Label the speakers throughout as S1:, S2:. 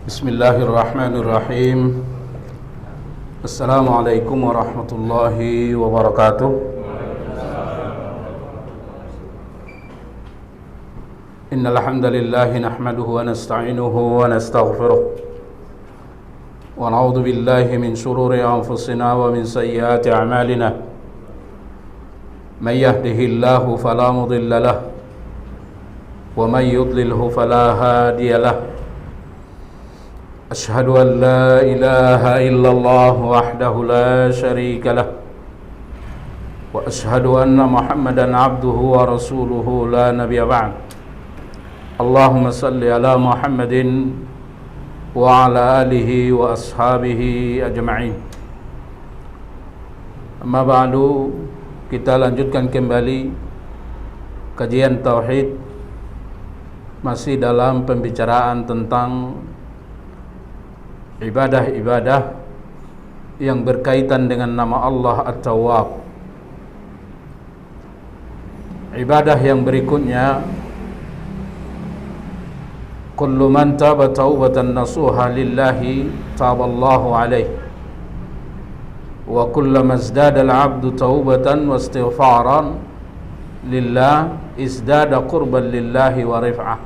S1: بسم الله الرحمن الرحيم. السلام عليكم ورحمة الله وبركاته. إن الحمد لله نحمده ونستعينه ونستغفره ونعوذ بالله من شرور أنفسنا ومن سيئات أعمالنا. من يهده الله فلا مضل له ومن يضلله فلا هادي له. أشهد أن لا إله إلا الله وحده لا شريك له وأشهد أن محمدا عبده ورسوله لا نبي بعد. اللهم صل على محمد وعلى آله وأصحابه أجمعين. Amma ba'du, kita lanjutkan kembali kajian tauhid, masih dalam pembicaraan tentang ibadah-ibadah yang berkaitan dengan nama Allah At-Tawwab. Ibadah yang berikutnya, kullu man taba taubatan nasuha lillahi taballahu alaihi wa kullama izdada al-'abdu taubatan wa istighfaran lillah izdada qurban lillahi wa rif'ah.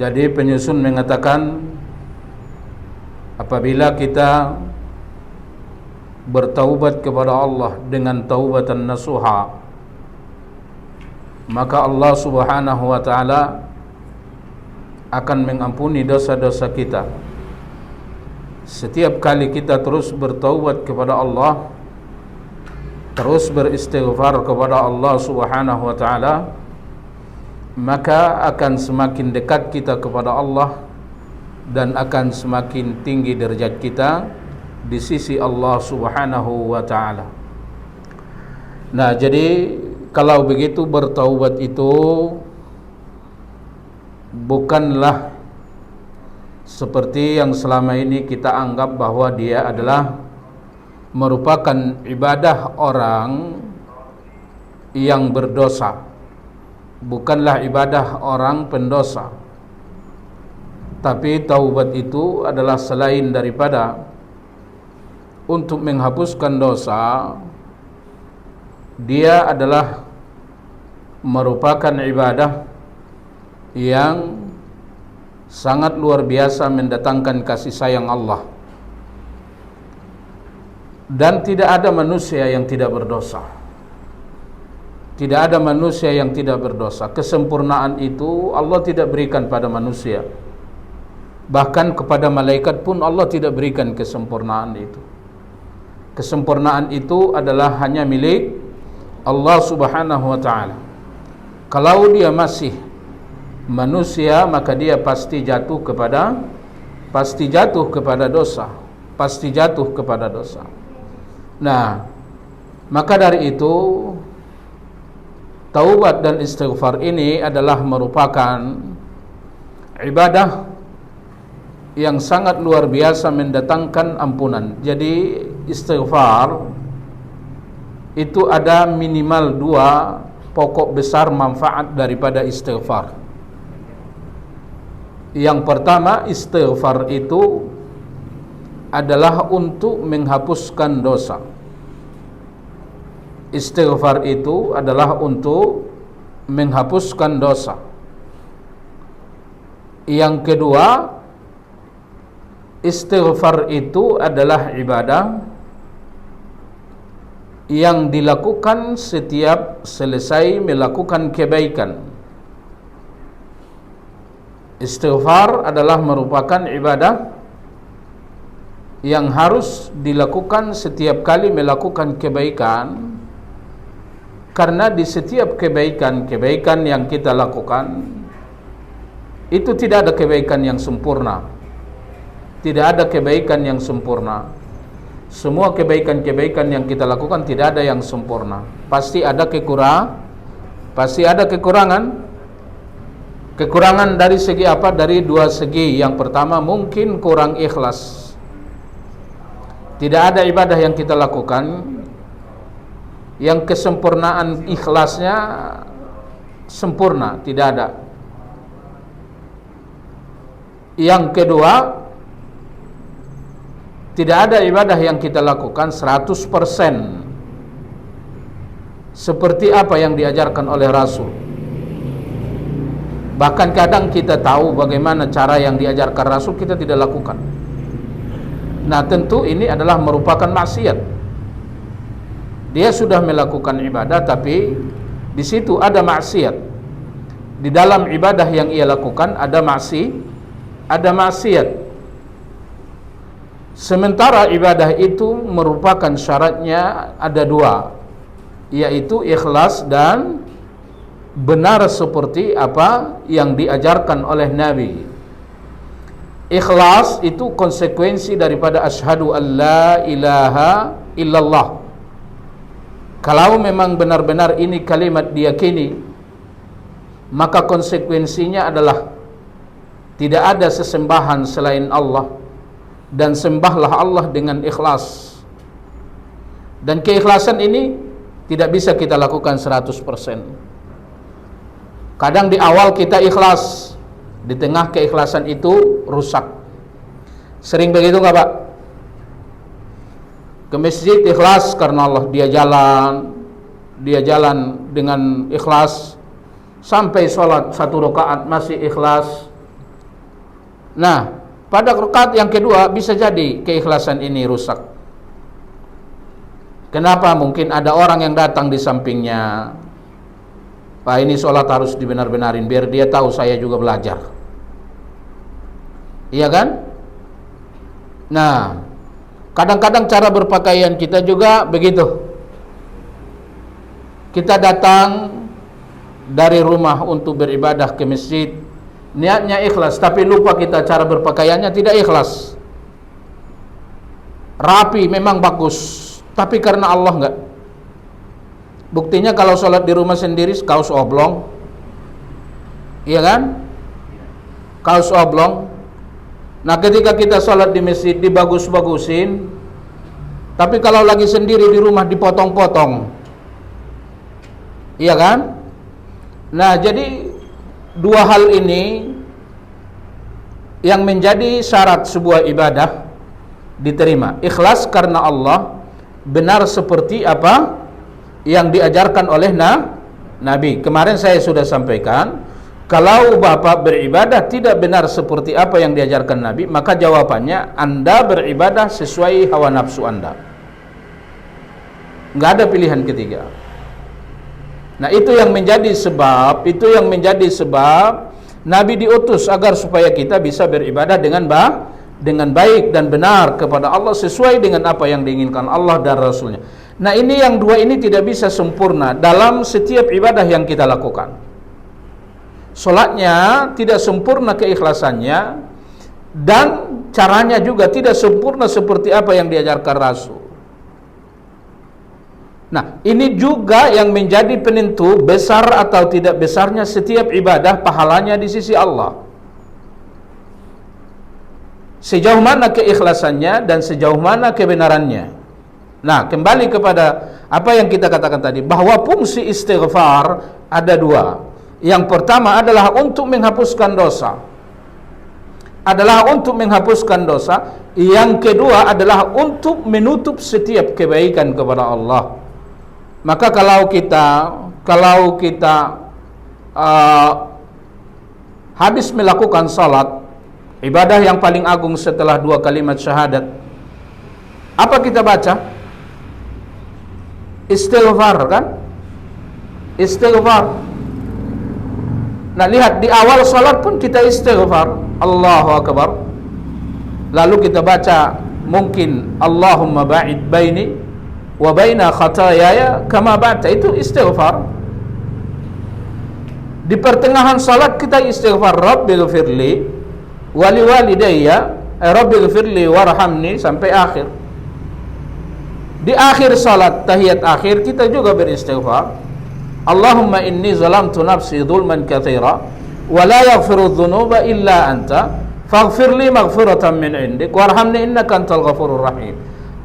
S1: Jadi penyusun mengatakan, apabila kita bertaubat kepada Allah dengan taubatan nasuha, maka Allah Subhanahu wa ta'ala akan mengampuni dosa-dosa kita. Setiap kali kita terus bertaubat kepada Allah, terus beristighfar kepada Allah Subhanahu wa ta'ala, maka akan semakin dekat kita kepada Allah dan akan semakin tinggi derajat kita di sisi Allah Subhanahu wa ta'ala. Nah, jadi kalau begitu bertaubat itu bukanlah seperti yang selama ini kita anggap bahwa dia adalah merupakan ibadah orang yang berdosa. Bukanlah ibadah orang pendosa. Tapi taubat itu adalah selain daripada untuk menghapuskan dosa, dia adalah merupakan ibadah yang sangat luar biasa mendatangkan kasih sayang Allah. Dan tidak ada manusia yang tidak berdosa. Tidak ada manusia yang tidak berdosa. Kesempurnaan itu Allah tidak berikan pada manusia. Bahkan kepada malaikat pun Allah tidak berikan kesempurnaan itu. Kesempurnaan itu adalah hanya milik Allah Subhanahu wa ta'ala. Kalau dia masih manusia, maka dia pasti jatuh kepada dosa. Pasti jatuh kepada dosa. Nah, maka dari itu taubat dan istighfar ini adalah merupakan ibadah yang sangat luar biasa mendatangkan ampunan. Jadi istighfar itu ada minimal 2 pokok besar manfaat daripada istighfar. Yang pertama, istighfar itu adalah untuk menghapuskan dosa. Istighfar itu adalah untuk menghapuskan dosa. Yang kedua, istighfar itu adalah ibadah yang dilakukan setiap selesai melakukan kebaikan. Istighfar adalah merupakan ibadah yang harus dilakukan setiap kali melakukan kebaikan, karena di setiap kebaikan yang kita lakukan itu tidak ada kebaikan yang sempurna. Tidak ada kebaikan yang sempurna. Semua kebaikan-kebaikan yang kita lakukan tidak ada yang sempurna. Pasti ada kekurangan. Kekurangan dari segi apa? Dari 2 segi. Yang pertama, mungkin kurang ikhlas. Tidak ada ibadah yang kita lakukan yang kesempurnaan ikhlasnya sempurna, tidak ada. Yang kedua, tidak ada ibadah yang kita lakukan 100% seperti apa yang diajarkan oleh Rasul. Bahkan kadang kita tahu bagaimana cara yang diajarkan Rasul, kita tidak lakukan. Nah, tentu ini adalah merupakan maksiat. Dia sudah melakukan ibadah, tapi di situ ada maksiat. Di dalam ibadah yang ia lakukan ada maksiat. Sementara ibadah itu merupakan syaratnya ada dua, yaitu ikhlas dan benar seperti apa yang diajarkan oleh Nabi. Ikhlas itu konsekuensi daripada asyhadu an la ilaha illallah. Kalau memang benar-benar ini kalimat diyakini, maka konsekuensinya adalah tidak ada sesembahan selain Allah, dan sembahlah Allah dengan ikhlas. Dan keikhlasan ini tidak bisa kita lakukan 100%. Kadang di awal kita ikhlas, di tengah keikhlasan itu rusak. Sering begitu nggak Pak? Ke masjid ikhlas karena Allah, dia jalan dengan ikhlas, sampai sholat 1 rakaat masih ikhlas. Nah, pada rakaat yang kedua bisa jadi keikhlasan ini rusak. Kenapa? Mungkin ada orang yang datang di sampingnya, Pak, ini sholat harus dibenar-benarin biar dia tahu saya juga belajar. Iya kan? Nah, kadang-kadang cara berpakaian kita juga begitu. Kita datang dari rumah untuk beribadah ke masjid, niatnya ikhlas, tapi lupa kita cara berpakaiannya tidak ikhlas. Rapi memang bagus, tapi karena Allah enggak. Buktinya kalau sholat di rumah sendiri kaos oblong, iya kan? Kaos oblong. Nah, ketika kita sholat di masjid dibagus-bagusin, tapi kalau lagi sendiri di rumah dipotong-potong, iya kan? Nah, jadi dua hal ini yang menjadi syarat sebuah ibadah diterima. Ikhlas karena Allah, benar seperti apa yang diajarkan oleh Nabi. Kemarin saya sudah sampaikan, kalau Bapak beribadah tidak benar seperti apa yang diajarkan Nabi, maka jawabannya Anda beribadah sesuai hawa nafsu Anda. Nggak ada pilihan ketiga. Nah, itu yang menjadi sebab Nabi diutus agar supaya kita bisa beribadah dengan baik dan benar kepada Allah sesuai dengan apa yang diinginkan Allah dan Rasulnya. Nah, ini yang dua ini tidak bisa sempurna dalam setiap ibadah yang kita lakukan. Solatnya tidak sempurna keikhlasannya, dan caranya juga tidak sempurna seperti apa yang diajarkan Rasul. Nah, ini juga yang menjadi penentu besar atau tidak besarnya setiap ibadah pahalanya di sisi Allah. Sejauh mana keikhlasannya dan sejauh mana kebenarannya. Nah, kembali kepada apa yang kita katakan tadi, bahwa fungsi istighfar ada dua. Yang pertama adalah untuk menghapuskan dosa. Yang kedua adalah untuk menutup setiap kebaikan kepada Allah. Maka kalau kita habis melakukan salat, ibadah yang paling agung setelah 2 kalimat syahadat, apa kita baca? Istighfar, kan? Istighfar. Nah, lihat di awal salat pun kita istighfar, Allahu Akbar. Lalu kita baca mungkin Allahumma ba'id baini wa baina khatayaya kama ba'ta, itu istighfar. Di pertengahan salat kita istighfar, Rabbighfirli wa liwalidayya, Rabbighfirli warhamni, sampai akhir. Di akhir salat tahiyat akhir kita juga beristighfar, Allahumma inni zalamtu nafsi zulman katsira wa la yaghfiru dzunuba illa anta faghfirli maghfiratan min indik warhamni innaka antal ghafurur rahim.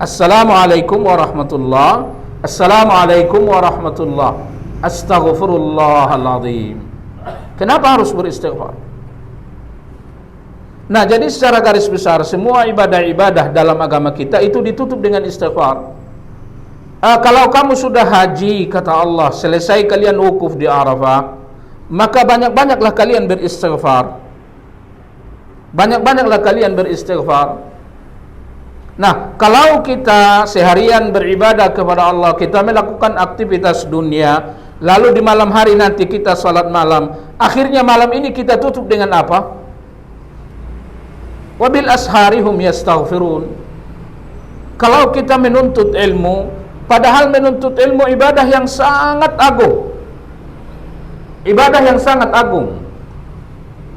S1: Assalamualaikum warahmatullahi, assalamualaikum warahmatullahi, astaghfirullahal azim. Kenapa harus beristighfar? Nah, jadi secara garis besar semua ibadah-ibadah dalam agama kita itu ditutup dengan istighfar. Kalau kamu sudah haji, kata Allah, selesai kalian wukuf di Arafah, maka banyak-banyaklah kalian beristighfar. Banyak-banyaklah kalian beristighfar. Nah, kalau kita seharian beribadah kepada Allah, kita melakukan aktivitas dunia, lalu di malam hari nanti kita salat malam, akhirnya malam ini kita tutup dengan apa? Wabil asharihum yastaghfirun. Kalau kita menuntut ilmu, padahal menuntut ilmu ibadah yang sangat agung, ibadah yang sangat agung.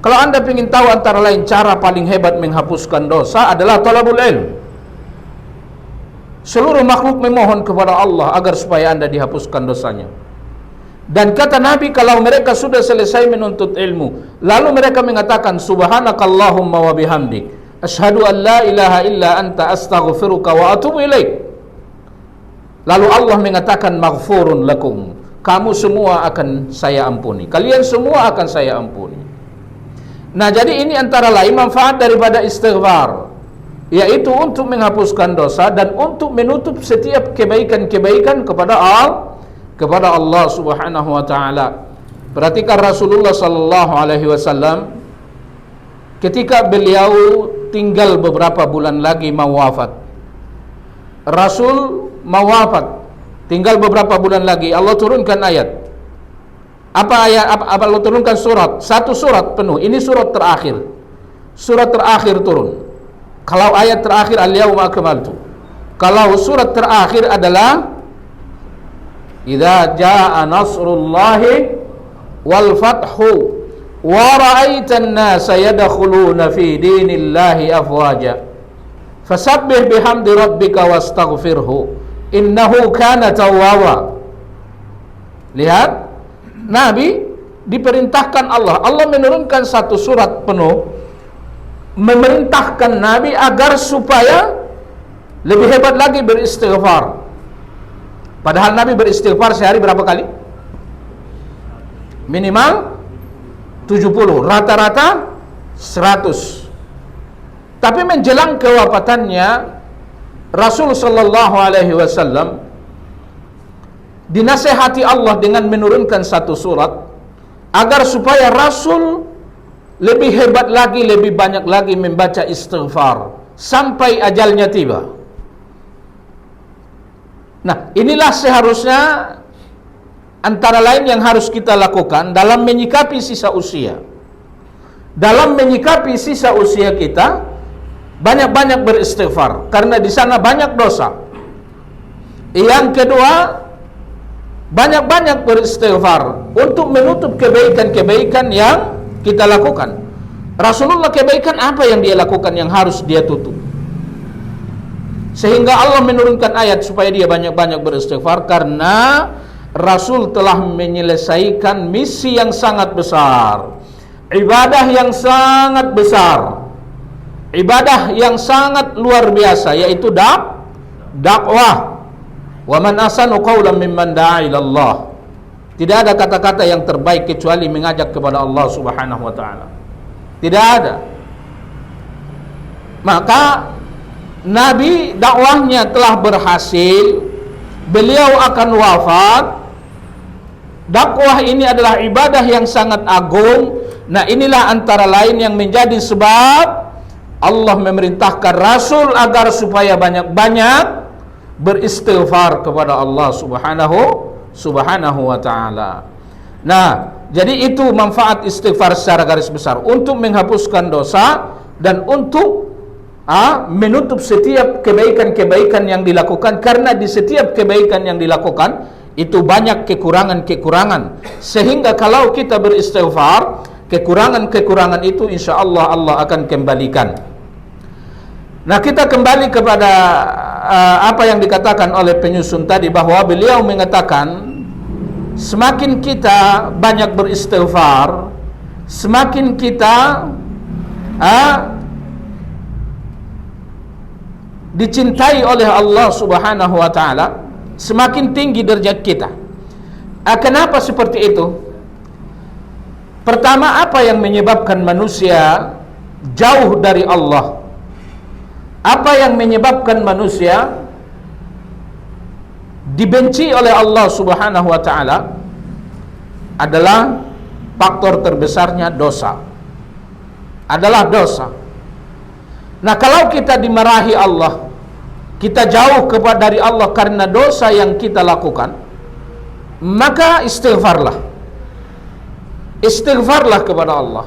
S1: Kalau anda ingin tahu antara lain cara paling hebat menghapuskan dosa adalah talabul ilm. Seluruh makhluk memohon kepada Allah agar supaya anda dihapuskan dosanya. Dan kata Nabi, kalau mereka sudah selesai menuntut ilmu, lalu mereka mengatakan subhanakallahumma wa bihamdik, asyhadu an la ilaha illa anta astaghfiruka wa atubu ilaik. Lalu Allah mengatakan maghfurun lakum, kamu semua akan saya ampuni, kalian semua akan saya ampuni. Nah, jadi ini antara lain manfaat daripada istighfar, yaitu untuk menghapuskan dosa dan untuk menutup setiap kebaikan-kebaikan kepada Allah Subhanahu wa taala. Perhatikan Rasulullah sallallahu alaihi wasallam ketika beliau tinggal beberapa bulan lagi mau wafat. Rasul mau wafat, tinggal beberapa bulan lagi, Allah turunkan ayat. Apa ayat? Apa Allah turunkan surat? Satu surat penuh. Ini surat terakhir. Surat terakhir turun. Kalau ayat terakhir al-yawma akmaltu. Kalau surat terakhir adalah idza jaa nasrullahi wal fathu wa ra'aitan nasa yadkhuluna fi dinillahi afwaja fasabbih bihamdi rabbika wastaghfirhu innahu kana tawwaba. Lihat, Nabi diperintahkan Allah menurunkan satu surat penuh, memerintahkan Nabi agar supaya lebih hebat lagi beristighfar. Padahal Nabi beristighfar sehari berapa kali? Minimal 70, rata-rata 100. Tapi menjelang kewafatannya Rasul sallallahu alaihi wasallam dinasihati Allah dengan menurunkan satu surat agar supaya Rasul lebih hebat lagi, lebih banyak lagi membaca istighfar sampai ajalnya tiba. Nah, inilah seharusnya antara lain yang harus kita lakukan dalam menyikapi sisa usia. Dalam menyikapi sisa usia kita, banyak-banyak beristighfar karena di sana banyak dosa. Yang kedua, banyak-banyak beristighfar untuk menutup kebaikan-kebaikan yang kita lakukan. Rasulullah kebaikan apa yang dia lakukan yang harus dia tutup? Sehingga Allah menurunkan ayat supaya dia banyak-banyak beristighfar karena Rasul telah menyelesaikan misi yang sangat besar, ibadah yang sangat besar, ibadah yang sangat luar biasa, yaitu dakwah. Wa man ahsanu qawlan mimman da'a ila Allah. Tidak ada kata-kata yang terbaik kecuali mengajak kepada Allah Subhanahu wa taala. Tidak ada. Maka Nabi dakwahnya telah berhasil, beliau akan wafat. Dakwah ini adalah ibadah yang sangat agung. Nah, inilah antara lain yang menjadi sebab Allah memerintahkan Rasul agar supaya banyak-banyak beristighfar kepada Allah Subhanahu wa taala. Nah, jadi itu manfaat istighfar secara garis besar untuk menghapuskan dosa dan untuk menutup setiap kebaikan-kebaikan yang dilakukan, karena di setiap kebaikan yang dilakukan itu banyak kekurangan-kekurangan, sehingga kalau kita beristighfar, kekurangan-kekurangan itu insya Allah Allah akan kembalikan. Nah, kita kembali kepada apa yang dikatakan oleh penyusun tadi, bahwa beliau mengatakan semakin kita banyak beristighfar, semakin kita dicintai oleh Allah Subhanahu wa taala, semakin tinggi derajat kita. Kenapa seperti itu? Pertama, apa yang menyebabkan manusia jauh dari Allah. Apa yang menyebabkan manusia dibenci oleh Allah Subhanahu wa taala adalah faktor terbesarnya dosa. Adalah dosa. Nah, kalau kita dimarahi Allah, kita jauh dari Allah karena dosa yang kita lakukan, maka istighfarlah. Istighfarlah kepada Allah.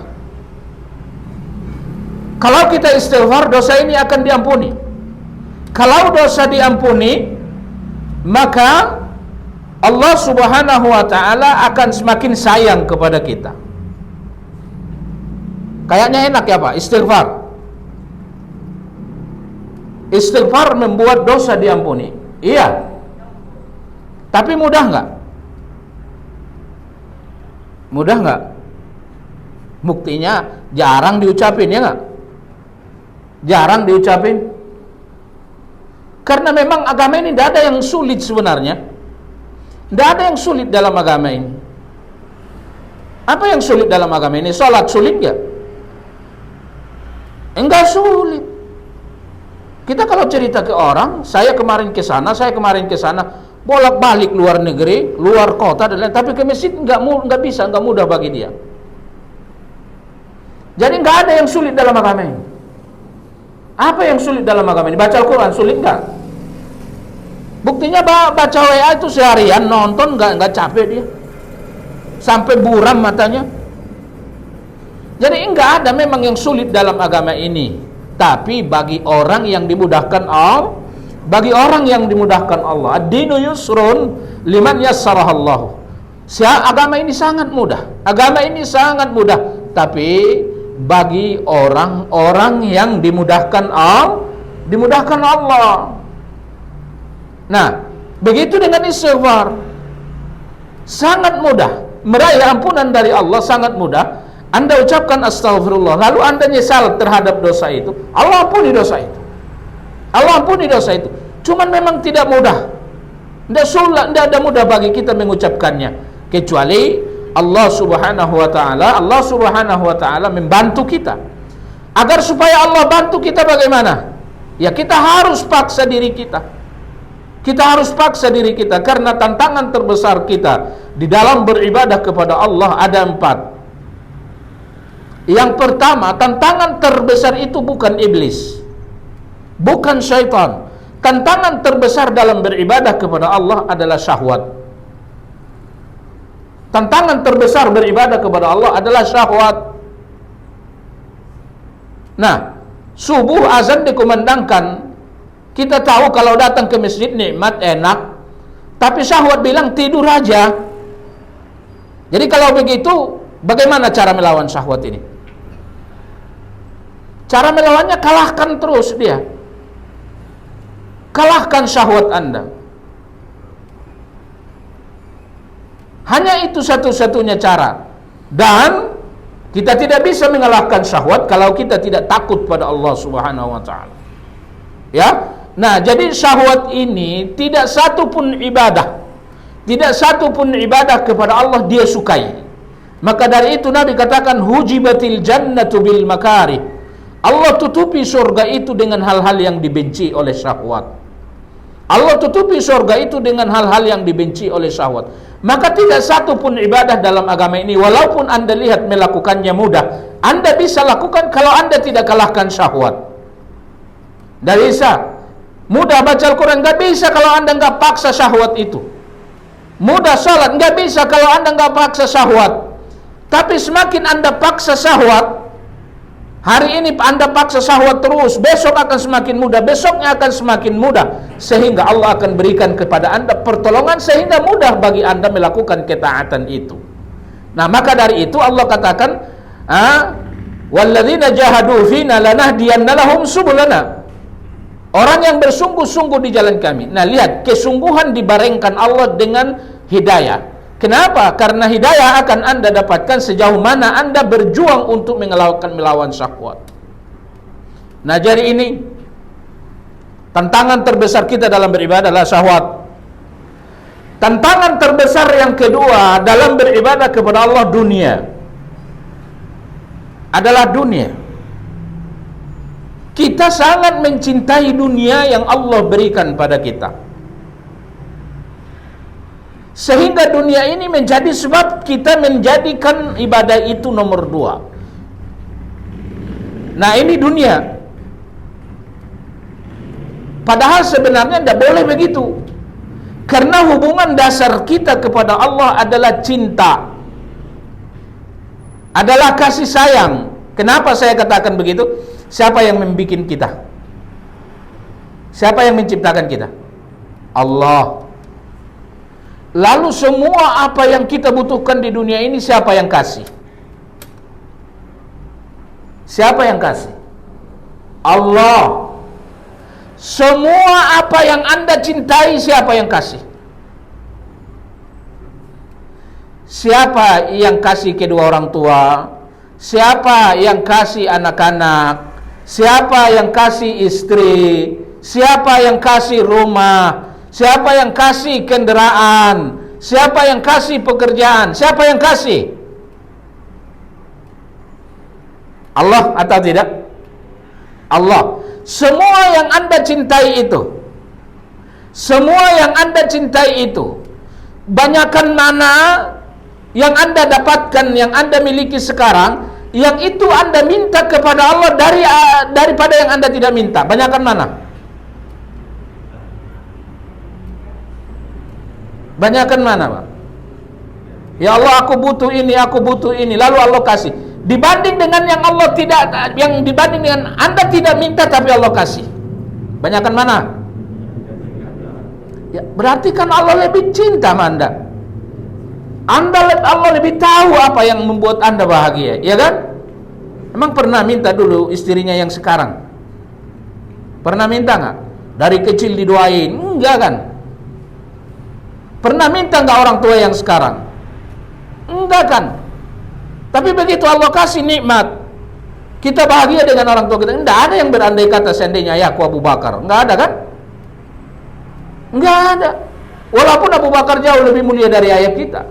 S1: Kalau kita istighfar, dosa ini akan diampuni. Kalau dosa diampuni, maka Allah Subhanahu wa taala akan semakin sayang kepada kita. Kayaknya enak ya Pak, istighfar. Istighfar membuat dosa diampuni. Iya. Tapi mudah nggak? Mudah nggak? Buktinya jarang diucapin, ya nggak? Jarang diucapin. Karena memang agama ini tidak ada yang sulit sebenarnya. Tidak ada yang sulit dalam agama ini. Apa yang sulit dalam agama ini? Salat sulit nggak? Enggak sulit. Kita kalau cerita ke orang, saya kemarin ke sana, bolak-balik luar negeri, luar kota dan lain, tapi ke masjid nggak bisa, nggak mudah bagi dia. Jadi nggak ada yang sulit dalam agama ini. Apa yang sulit dalam agama ini? Baca Al-Quran sulit nggak? Buktinya baca WA itu seharian nonton nggak capek dia, sampai buram matanya. Jadi nggak ada memang yang sulit dalam agama ini. Tapi bagi orang yang dimudahkan Allah, bagi orang yang dimudahkan Allah, ad-dinu yusrun liman yassarahallahu. Agama ini sangat mudah. Agama ini sangat mudah. Tapi bagi orang-orang yang dimudahkan Allah. Nah, begitu dengan istighfar. Sangat mudah. Meraih ampunan dari Allah sangat mudah. Anda ucapkan astagfirullah, lalu Anda nyesal terhadap dosa itu, Allah ampuni dosa itu. Allah ampuni dosa itu. Cuman memang tidak mudah. Tidak ada mudah bagi kita mengucapkannya, kecuali Allah Subhanahu wa taala membantu kita. Agar supaya Allah bantu kita bagaimana? Ya kita harus paksa diri kita. Kita harus paksa diri kita, karena tantangan terbesar kita di dalam beribadah kepada Allah ada 4. Yang pertama, tantangan terbesar itu bukan iblis, bukan syaitan. Tantangan terbesar dalam beribadah kepada Allah adalah syahwat. Tantangan terbesar beribadah kepada Allah adalah syahwat. Nah, subuh azan dikumandangkan, kita tahu kalau datang ke masjid nikmat, enak, tapi syahwat bilang tidur aja. Jadi kalau begitu, bagaimana cara melawan syahwat ini? Cara melawannya, kalahkan terus dia. Kalahkan syahwat Anda. Hanya itu satu-satunya cara. Dan kita tidak bisa mengalahkan syahwat kalau kita tidak takut pada Allah Subhanahu wa taala. Ya. Nah, jadi syahwat ini tidak satu pun ibadah. Tidak satu pun ibadah kepada Allah dia sukai. Maka dari itu Nabi katakan hujibatil jannatu bil makarih. Allah tutupi surga itu dengan hal-hal yang dibenci oleh syahwat. Allah tutupi surga itu dengan hal-hal yang dibenci oleh syahwat. Maka tidak satu pun ibadah dalam agama ini, walaupun Anda lihat melakukannya mudah, Anda bisa lakukan kalau Anda tidak kalahkan syahwat. Tidak bisa. Mudah baca Al-Quran, nggak bisa kalau Anda nggak paksa syahwat itu. Mudah salat, nggak bisa kalau Anda nggak paksa syahwat. Tapi semakin Anda paksa syahwat, hari ini Anda paksa syahwat terus, besok akan semakin mudah, besoknya akan semakin mudah, sehingga Allah akan berikan kepada Anda pertolongan sehingga mudah bagi Anda melakukan ketaatan itu. Nah, maka dari itu Allah katakan, walladzina jahadu fina lanahdiyanna lahum subulana. Orang yang bersungguh-sungguh di jalan kami. Nah, lihat, kesungguhan dibarengkan Allah dengan hidayah. Kenapa? Karena hidayah akan Anda dapatkan sejauh mana Anda berjuang untuk melawan syahwat. Nah, jadi ini tantangan terbesar kita dalam beribadah adalah syahwat. Tantangan terbesar yang kedua dalam beribadah kepada Allah adalah dunia. Kita sangat mencintai dunia yang Allah berikan pada kita, sehingga dunia ini menjadi sebab kita menjadikan ibadah itu nomor 2. Nah, ini dunia. Padahal sebenarnya tidak boleh begitu, karena hubungan dasar kita kepada Allah adalah cinta, adalah kasih sayang. Kenapa saya katakan begitu? Siapa yang membuat kita? Siapa yang menciptakan kita? Allah. Lalu semua apa yang kita butuhkan di dunia ini siapa yang kasih? Siapa yang kasih? Allah. Semua apa yang Anda cintai siapa yang kasih? Siapa yang kasih kedua orang tua? Siapa yang kasih anak-anak? Siapa yang kasih istri? Siapa yang kasih rumah? Siapa yang kasih kendaraan? Siapa yang kasih pekerjaan? Siapa yang kasih? Allah atau tidak? Allah. Semua yang Anda cintai itu, semua yang Anda cintai itu, banyakkan mana yang Anda dapatkan, yang Anda miliki sekarang, yang itu Anda minta kepada Allah daripada yang Anda tidak minta. Banyakkan mana? Banyakkan mana, Pak? Ya Allah, aku butuh ini, lalu Allah kasih. Dibanding dengan yang Allah tidak, yang dibanding dengan Anda tidak minta tapi Allah kasih. Banyakkan mana? Ya, berarti kan Allah lebih cinta sama Anda. Allah lebih tahu apa yang membuat Anda bahagia, ya kan? Emang pernah minta dulu istrinya yang sekarang? Pernah minta nggak? Dari kecil didoain? Enggak kan? Pernah minta nggak orang tua yang sekarang? Enggak kan? Tapi begitu Allah kasih nikmat, kita bahagia dengan orang tua kita. Enggak ada yang berandai kata seandainya ayahku Abu Bakar. Enggak ada kan? Enggak ada. Walaupun Abu Bakar jauh lebih mulia dari ayah kita.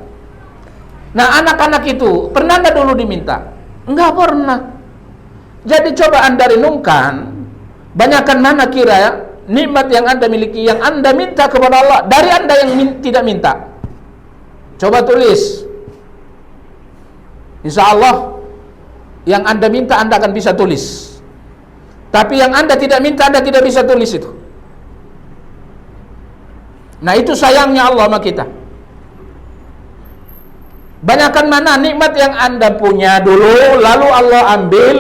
S1: Nah, anak-anak itu pernah nggak dulu diminta? Enggak pernah. Jadi coba Anda renungkan, banyakkan mana kira nikmat yang Anda miliki, yang Anda minta kepada Allah dari Anda yang tidak minta. Coba tulis. Insya Allah yang Anda minta Anda akan bisa tulis. Tapi yang Anda tidak minta Anda tidak bisa tulis itu. Nah, itu sayangnya Allah sama kita. Banyakkan mana nikmat yang Anda punya dulu, lalu Allah ambil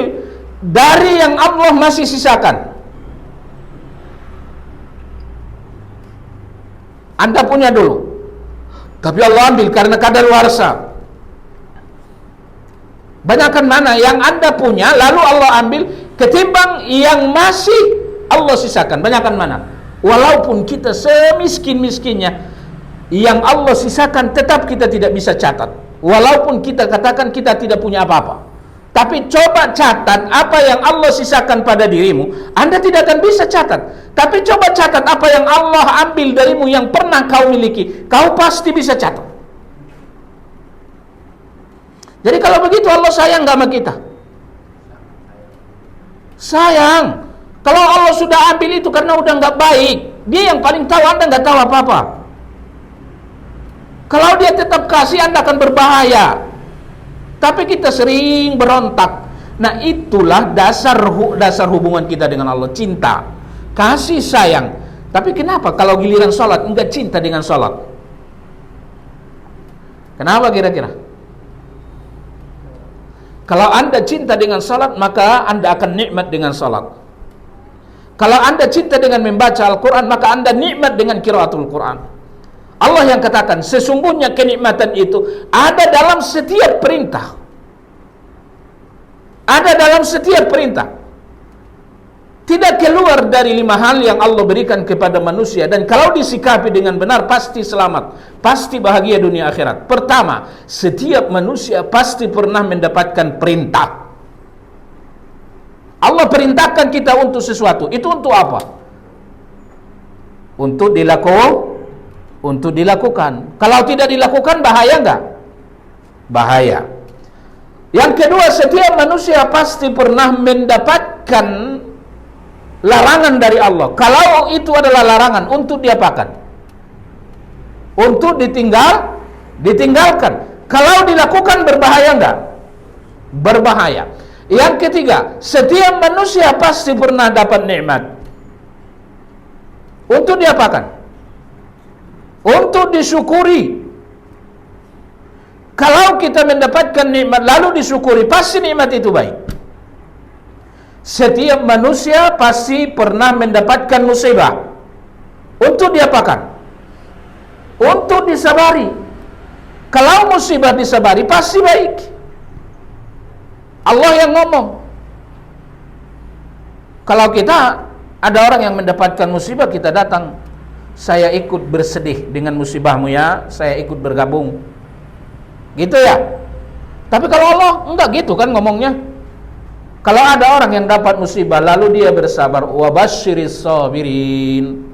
S1: dari yang Allah masih sisakan. Anda punya dulu, tapi Allah ambil karena kadaluarsa. Banyakkan mana yang Anda punya, lalu Allah ambil, ketimbang yang masih Allah sisakan. Banyakkan mana? Walaupun kita semiskin-miskinnya, yang Allah sisakan tetap kita tidak bisa catat. Walaupun kita katakan kita tidak punya apa-apa, tapi coba catat apa yang Allah sisakan pada dirimu. Anda tidak akan bisa catat. Tapi coba catat apa yang Allah ambil darimu yang pernah kau miliki. Kau pasti bisa catat. Jadi kalau begitu Allah sayang gak sama kita? Sayang. Kalau Allah sudah ambil itu karena udah gak baik, Dia yang paling tahu, Anda gak tahu apa-apa. Kalau Dia tetap kasih, Anda akan berbahaya. Tapi kita sering berontak. Nah, itulah dasar hubungan kita dengan Allah. Cinta, kasih sayang. Tapi kenapa kalau giliran sholat enggak cinta dengan sholat? Kenapa kira-kira? Kalau Anda cinta dengan sholat, maka Anda akan nikmat dengan sholat. Kalau Anda cinta dengan membaca Al-Quran, maka Anda nikmat dengan qiraatul Quran. Allah yang katakan, sesungguhnya kenikmatan itu ada dalam setiap perintah. Ada dalam setiap perintah. Tidak keluar dari 5 hal yang Allah berikan kepada manusia. Dan kalau disikapi dengan benar, pasti selamat. Pasti bahagia dunia akhirat. Pertama, setiap manusia pasti pernah mendapatkan perintah. Allah perintahkan kita untuk sesuatu. Itu untuk apa? Untuk dilakukan. Kalau tidak dilakukan, bahaya enggak? Bahaya. Yang kedua, setiap manusia pasti pernah mendapatkan larangan dari Allah. Kalau itu adalah larangan untuk diapakan? Untuk ditinggalkan. Kalau dilakukan berbahaya enggak? Berbahaya. Yang ketiga, setiap manusia pasti pernah dapat nikmat. Untuk diapakan? Untuk disyukuri. Kalau kita mendapatkan nikmat lalu disyukuri, pasti nikmat itu baik. Setiap manusia pasti pernah mendapatkan musibah. Untuk diapakan? Untuk disabari. Kalau musibah disabari, pasti baik. Allah yang ngomong. Kalau kita ada orang yang mendapatkan musibah, kita datang, saya ikut bersedih dengan musibahmu ya, saya ikut bergabung. Gitu ya. Tapi kalau Allah enggak gitu kan ngomongnya. Kalau ada orang yang dapat musibah lalu dia bersabar, wa basyiris sabirin.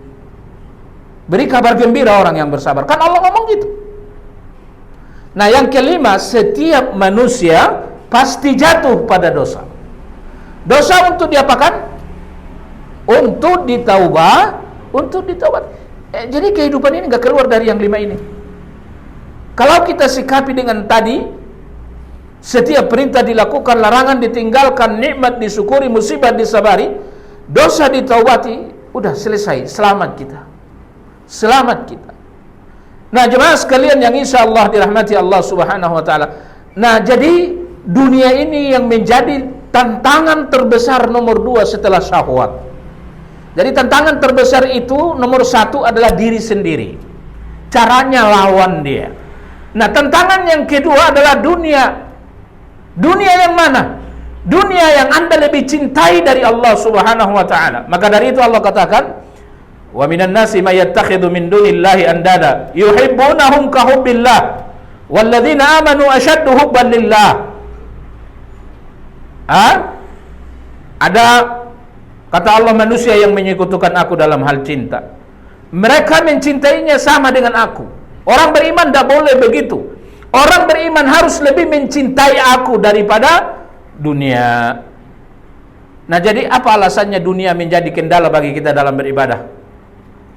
S1: Beri kabar gembira orang yang bersabar. Kan Allah ngomong gitu. Nah, yang kelima, setiap manusia pasti jatuh pada dosa. Dosa untuk diapakan? Untuk ditaubat. Jadi kehidupan ini enggak keluar dari yang 5 ini. Kalau kita sikapi dengan tadi, setiap perintah dilakukan, larangan ditinggalkan, nikmat disyukuri, musibah disabari, dosa ditaubati, udah selesai, selamat kita. Selamat kita. Nah, jemaah sekalian yang insyaallah dirahmati Allah Subhanahu wa taala. Nah, jadi dunia ini yang menjadi tantangan terbesar nomor 2 setelah syahwat. Jadi tantangan terbesar itu nomor 1 adalah diri sendiri. Caranya lawan dia. Nah, tantangan yang kedua adalah dunia. Dunia yang mana? Dunia yang Anda lebih cintai dari Allah Subhanahu wa taala. Maka dari itu Allah katakan, "Wa minan nasi may yattakhidhu min dunillahi andada yuhibbunahum ka hubbillah walladzina amanu ashaddu hubban lillah." Ada kata Allah, manusia yang menyekutukan aku dalam hal cinta. Mereka mencintainya sama dengan aku. Orang beriman tidak boleh begitu. Orang beriman harus lebih mencintai aku daripada dunia. Nah, jadi apa alasannya dunia menjadi kendala bagi kita dalam beribadah?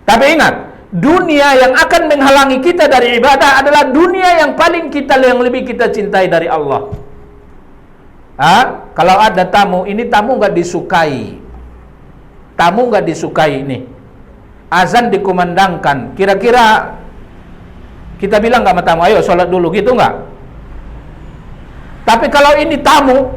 S1: Tapi ingat, dunia yang akan menghalangi kita dari ibadah adalah dunia yang paling lebih kita cintai dari Allah. Kalau ada tamu, ini tamu nggak disukai. Tamu nggak disukai ini. Azan dikumandangkan. Kira-kira kita bilang nggak sama tamu, ayo sholat dulu, gitu nggak? Tapi kalau ini tamu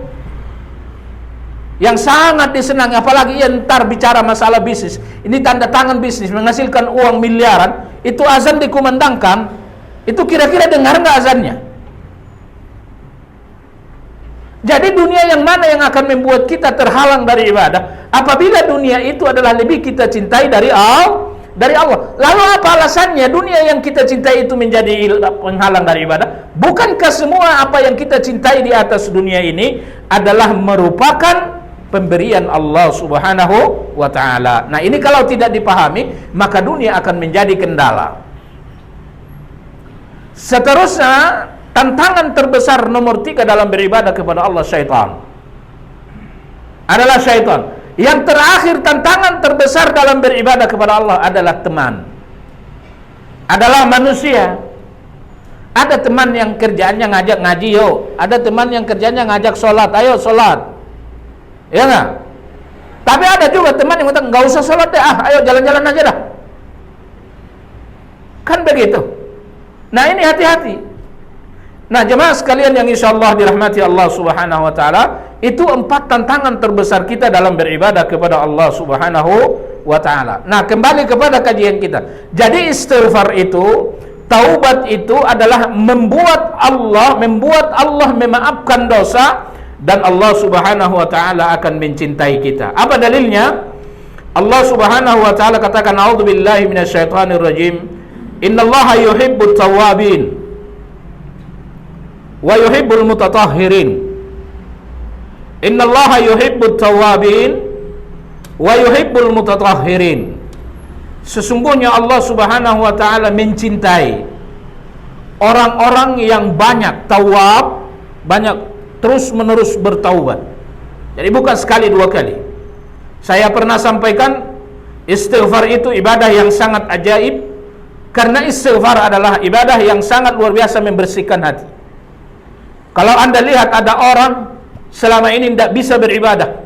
S1: yang sangat disenangi, apalagi ntar bicara masalah bisnis, ini tanda tangan bisnis, menghasilkan uang miliaran, itu azan dikumandangkan, itu kira-kira dengar nggak azannya? Jadi dunia yang mana yang akan membuat kita terhalang dari ibadah? Apabila dunia itu adalah lebih kita cintai dari Allah. Lalu apa alasannya dunia yang kita cintai itu menjadi penghalang dari ibadah? Bukankah semua apa yang kita cintai di atas dunia ini adalah merupakan pemberian Allah Subhanahu wa taala? Nah, ini kalau tidak dipahami, maka dunia akan menjadi kendala. Seterusnya, tantangan terbesar nomor 3 dalam beribadah kepada Allah, syaitan. Adalah syaitan. Yang terakhir, tantangan terbesar dalam beribadah kepada Allah adalah teman. Adalah manusia. Ada teman yang kerjaannya ngajak ngaji, yuk. Ada teman yang kerjanya ngajak sholat, ayo sholat. Ya nggak? Tapi ada juga teman yang kata, nggak usah sholat deh, ayo jalan-jalan aja dah. Kan begitu. Nah, ini hati-hati. Nah, jemaah sekalian yang insyaallah dirahmati Allah Subhanahu wa taala, itu 4 tantangan terbesar kita dalam beribadah kepada Allah Subhanahu wa taala. Nah, kembali kepada kajian kita. Jadi istighfar itu, taubat itu adalah membuat Allah memaafkan dosa, dan Allah Subhanahu wa taala akan mencintai kita. Apa dalilnya? Allah Subhanahu wa taala katakan, a'udzubillahi minasyaitonir rajim. Innallaha yuhibbut tawwabin wa yuhibbul mutatahhirin. Innallaha yuhibbut tawwabin wa yuhibbul mutatahhirin. Sesungguhnya Allah Subhanahu wa taala mencintai orang-orang yang banyak tawab, banyak terus-menerus bertaubat. Jadi bukan sekali 2 kali. Saya pernah sampaikan, istighfar itu ibadah yang sangat ajaib, karena istighfar adalah ibadah yang sangat luar biasa membersihkan hati. Kalau Anda lihat ada orang selama ini tidak bisa beribadah,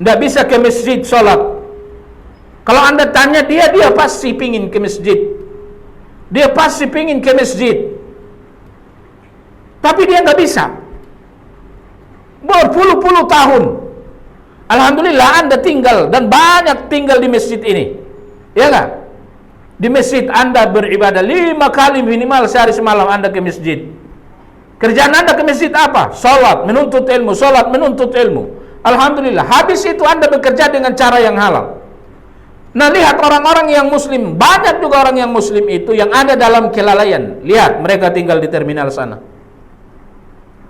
S1: tidak bisa ke masjid sholat. Kalau Anda tanya dia pasti pingin ke masjid. Dia pasti pingin ke masjid. Tapi dia nggak bisa. Berpuluh-puluh tahun. Alhamdulillah Anda tinggal dan banyak tinggal di masjid ini. Ya nggak? Di masjid Anda beribadah 5 kali minimal sehari semalam Anda ke masjid. Kerjaan Anda ke masjid apa? Sholat, menuntut ilmu. Sholat, menuntut ilmu. Alhamdulillah. Habis itu Anda bekerja dengan cara yang halal. Nah, lihat orang-orang yang muslim. Banyak juga orang yang muslim itu yang ada dalam kelalaian. Lihat, mereka tinggal di terminal sana.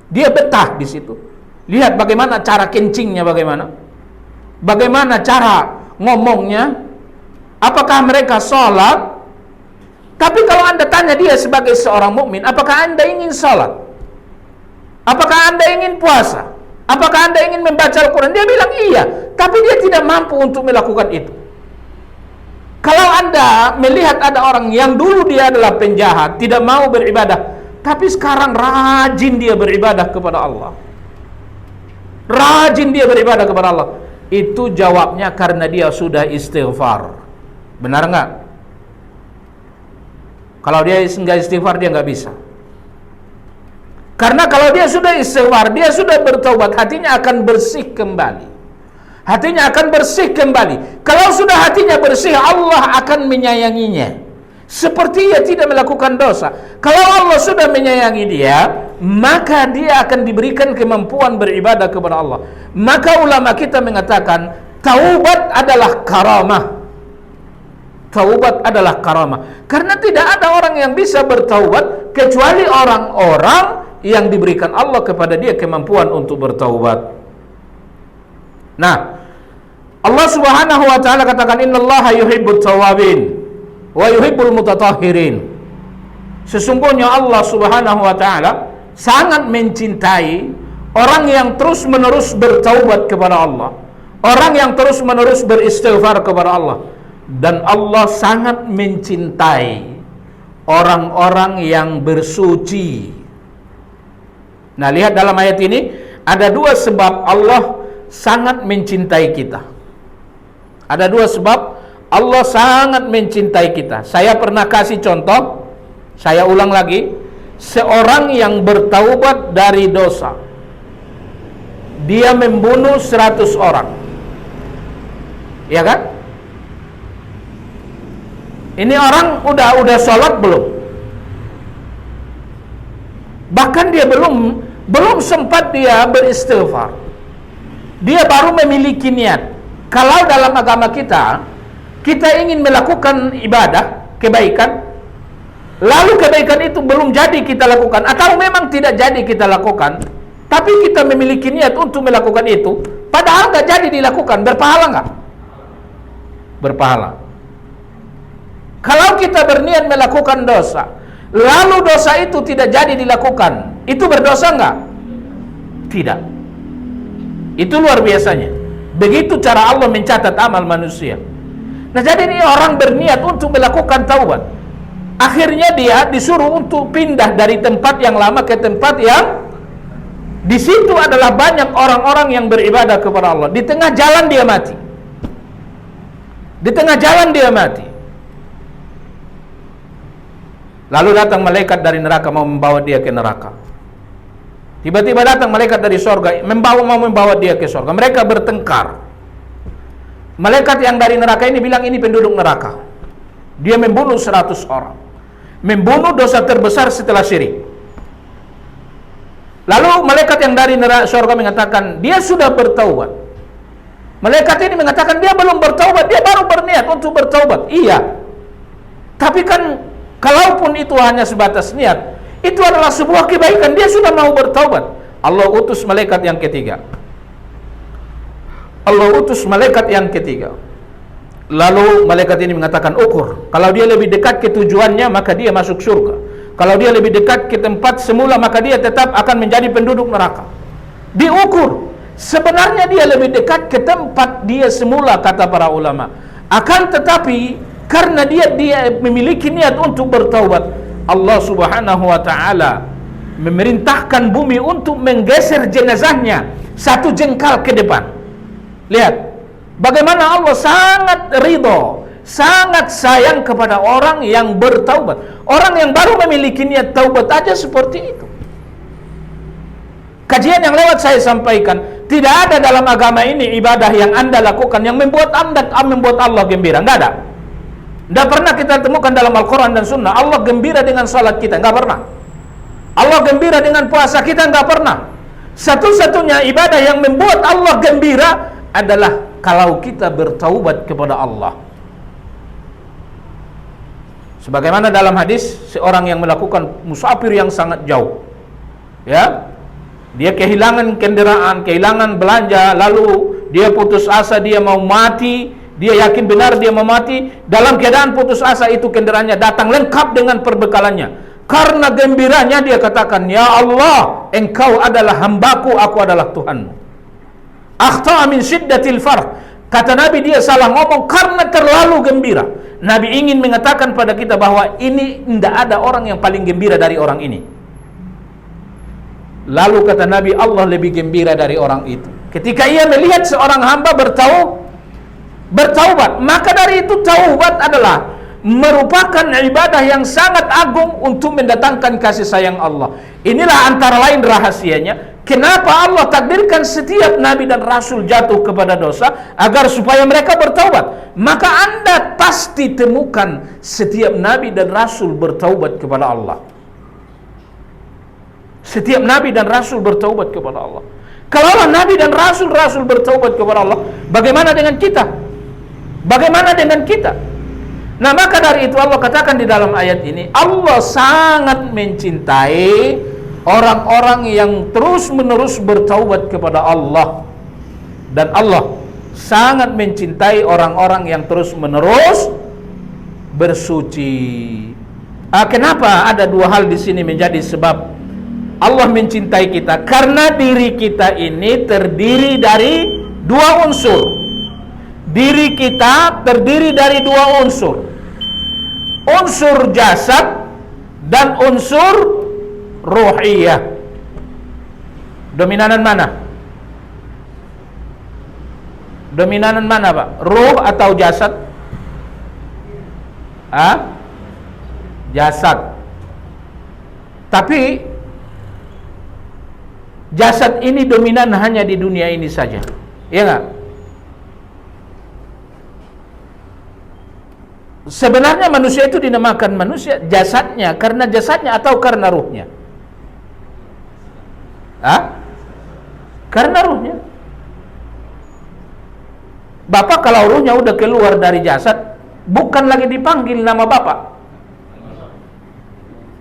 S1: Dia betah di situ. Lihat bagaimana cara kencingnya, bagaimana cara ngomongnya. Apakah mereka sholat? Tapi kalau Anda tanya dia sebagai seorang mukmin, apakah Anda ingin sholat? Apakah Anda ingin puasa? Apakah Anda ingin membaca Al-Quran? Dia bilang iya, tapi dia tidak mampu untuk melakukan itu. Kalau Anda melihat ada orang yang dulu dia adalah penjahat, tidak mau beribadah, tapi sekarang rajin dia beribadah kepada Allah. Rajin dia beribadah kepada Allah. Itu jawabnya karena dia sudah istighfar. Benar nggak? Kalau dia nggak istighfar, dia nggak bisa. Karena kalau dia sudah istighfar, dia sudah bertaubat, hatinya akan bersih kembali. Hatinya akan bersih kembali. Kalau sudah hatinya bersih, Allah akan menyayanginya. Seperti ia tidak melakukan dosa. Kalau Allah sudah menyayangi dia, maka dia akan diberikan kemampuan beribadah kepada Allah. Maka ulama kita mengatakan, taubat adalah karamah. Taubat adalah karamah. Karena tidak ada orang yang bisa bertaubat kecuali orang-orang yang diberikan Allah kepada dia kemampuan untuk bertaubat. Nah, Allah Subhanahu wa taala katakan, innallaha yuhibbut tawabin wa yuhibbul mutatahhirin. Sesungguhnya Allah Subhanahu wa taala sangat mencintai orang yang terus-menerus bertaubat kepada Allah, orang yang terus-menerus beristighfar kepada Allah, dan Allah sangat mencintai orang-orang yang bersuci. Nah, lihat dalam ayat ini ada dua sebab Allah sangat mencintai kita. Ada dua sebab Allah sangat mencintai kita. Saya pernah kasih contoh, saya ulang lagi. Seorang yang bertaubat dari dosa, dia membunuh 100 orang, ya kan? Ini orang udah sholat belum? Bahkan dia belum sempat dia beristighfar. Dia baru memiliki niat. Kalau dalam agama kita ingin melakukan ibadah, kebaikan, lalu kebaikan itu belum jadi kita lakukan, atau memang tidak jadi kita lakukan, tapi kita memiliki niat untuk melakukan itu, padahal nggak jadi dilakukan, berpahala nggak? Berpahala. Kalau kita berniat melakukan dosa, lalu dosa itu tidak jadi dilakukan, itu berdosa nggak? Tidak. Itu luar biasanya. Begitu cara Allah mencatat amal manusia. Nah, jadi ini orang berniat untuk melakukan taubat. Akhirnya dia disuruh untuk pindah dari tempat yang lama ke tempat yang di situ adalah banyak orang-orang yang beribadah kepada Allah. Di tengah jalan dia mati. Di tengah jalan dia mati. Lalu datang malaikat dari neraka mau membawa dia ke neraka. Tiba-tiba datang malaikat dari surga mau membawa dia ke surga. Mereka bertengkar. Malaikat yang dari neraka ini bilang ini penduduk neraka. Dia membunuh 100 orang. Membunuh dosa terbesar setelah syirik. Lalu malaikat yang dari neraka surga mengatakan dia sudah bertaubat. Malaikat ini mengatakan dia belum bertaubat, dia baru berniat untuk bertaubat. Iya. Tapi kan kalaupun itu hanya sebatas niat, itu adalah sebuah kebaikan, dia sudah mau bertaubat. Allah utus malaikat yang ketiga. Allah utus malaikat yang ketiga. Lalu malaikat ini mengatakan ukur. Kalau dia lebih dekat ke tujuannya, maka dia masuk surga. Kalau dia lebih dekat ke tempat semula, maka dia tetap akan menjadi penduduk neraka. Diukur. Sebenarnya dia lebih dekat ke tempat dia semula, kata para ulama. Akan tetapi karena dia memiliki niat untuk bertaubat, Allah Subhanahu wa taala memerintahkan bumi untuk menggeser jenazahnya satu jengkal ke depan. Lihat bagaimana Allah sangat ridho, sangat sayang kepada orang yang bertaubat. Orang yang baru memiliki niat taubat aja seperti itu. Kajian yang lewat saya sampaikan, tidak ada dalam agama ini ibadah yang Anda lakukan yang membuat Allah gembira. Enggak ada. Tidak pernah kita temukan dalam Al-Quran dan Sunnah Allah gembira dengan salat kita. Enggak pernah. Allah gembira dengan puasa kita. Enggak pernah. Satu-satunya ibadah yang membuat Allah gembira adalah kalau kita bertaubat kepada Allah. Sebagaimana dalam hadis, seorang yang melakukan musafir yang sangat jauh, ya, dia kehilangan kendaraan, kehilangan belanja, lalu dia putus asa, dia mau mati, dia yakin benar dia mau mati. Dalam keadaan putus asa itu kendaraannya datang lengkap dengan perbekalannya. Karena gembiranya dia katakan, ya Allah, engkau adalah hambaku, aku adalah Tuhanmu. Akhta'a min syiddatil farh. Kata Nabi, dia salah ngomong karena terlalu gembira. Nabi ingin mengatakan pada kita bahwa ini tidak ada orang yang paling gembira dari orang ini. Lalu kata Nabi, Allah lebih gembira dari orang itu. Ketika ia melihat seorang hamba bertaubat, maka dari itu taubat adalah merupakan ibadah yang sangat agung untuk mendatangkan kasih sayang Allah. Inilah antara lain rahasianya kenapa Allah takdirkan setiap nabi dan rasul jatuh kepada dosa agar supaya mereka bertaubat. Maka Anda pasti temukan setiap nabi dan rasul bertaubat kepada Allah. Setiap nabi dan rasul bertaubat kepada Allah. Kalau nabi dan rasul bertaubat kepada Allah, bagaimana dengan kita? Bagaimana dengan kita? Nah, maka dari itu Allah katakan di dalam ayat ini, Allah sangat mencintai orang-orang yang terus-menerus bertaubat kepada Allah. Dan Allah sangat mencintai orang-orang yang terus-menerus bersuci. Kenapa ada dua hal di sini menjadi sebab Allah mencintai kita? Karena diri kita ini terdiri dari dua unsur. Diri kita terdiri dari dua unsur. Unsur jasad dan unsur ruhiyah. Dominanan mana? Dominanan mana, Pak? Ruh atau jasad? Jasad. Tapi jasad ini dominan hanya di dunia ini saja. Iya enggak? Sebenarnya manusia itu dinamakan manusia jasadnya karena jasadnya atau karena ruhnya? Karena ruhnya. Bapak kalau ruhnya udah keluar dari jasad, bukan lagi dipanggil nama Bapak,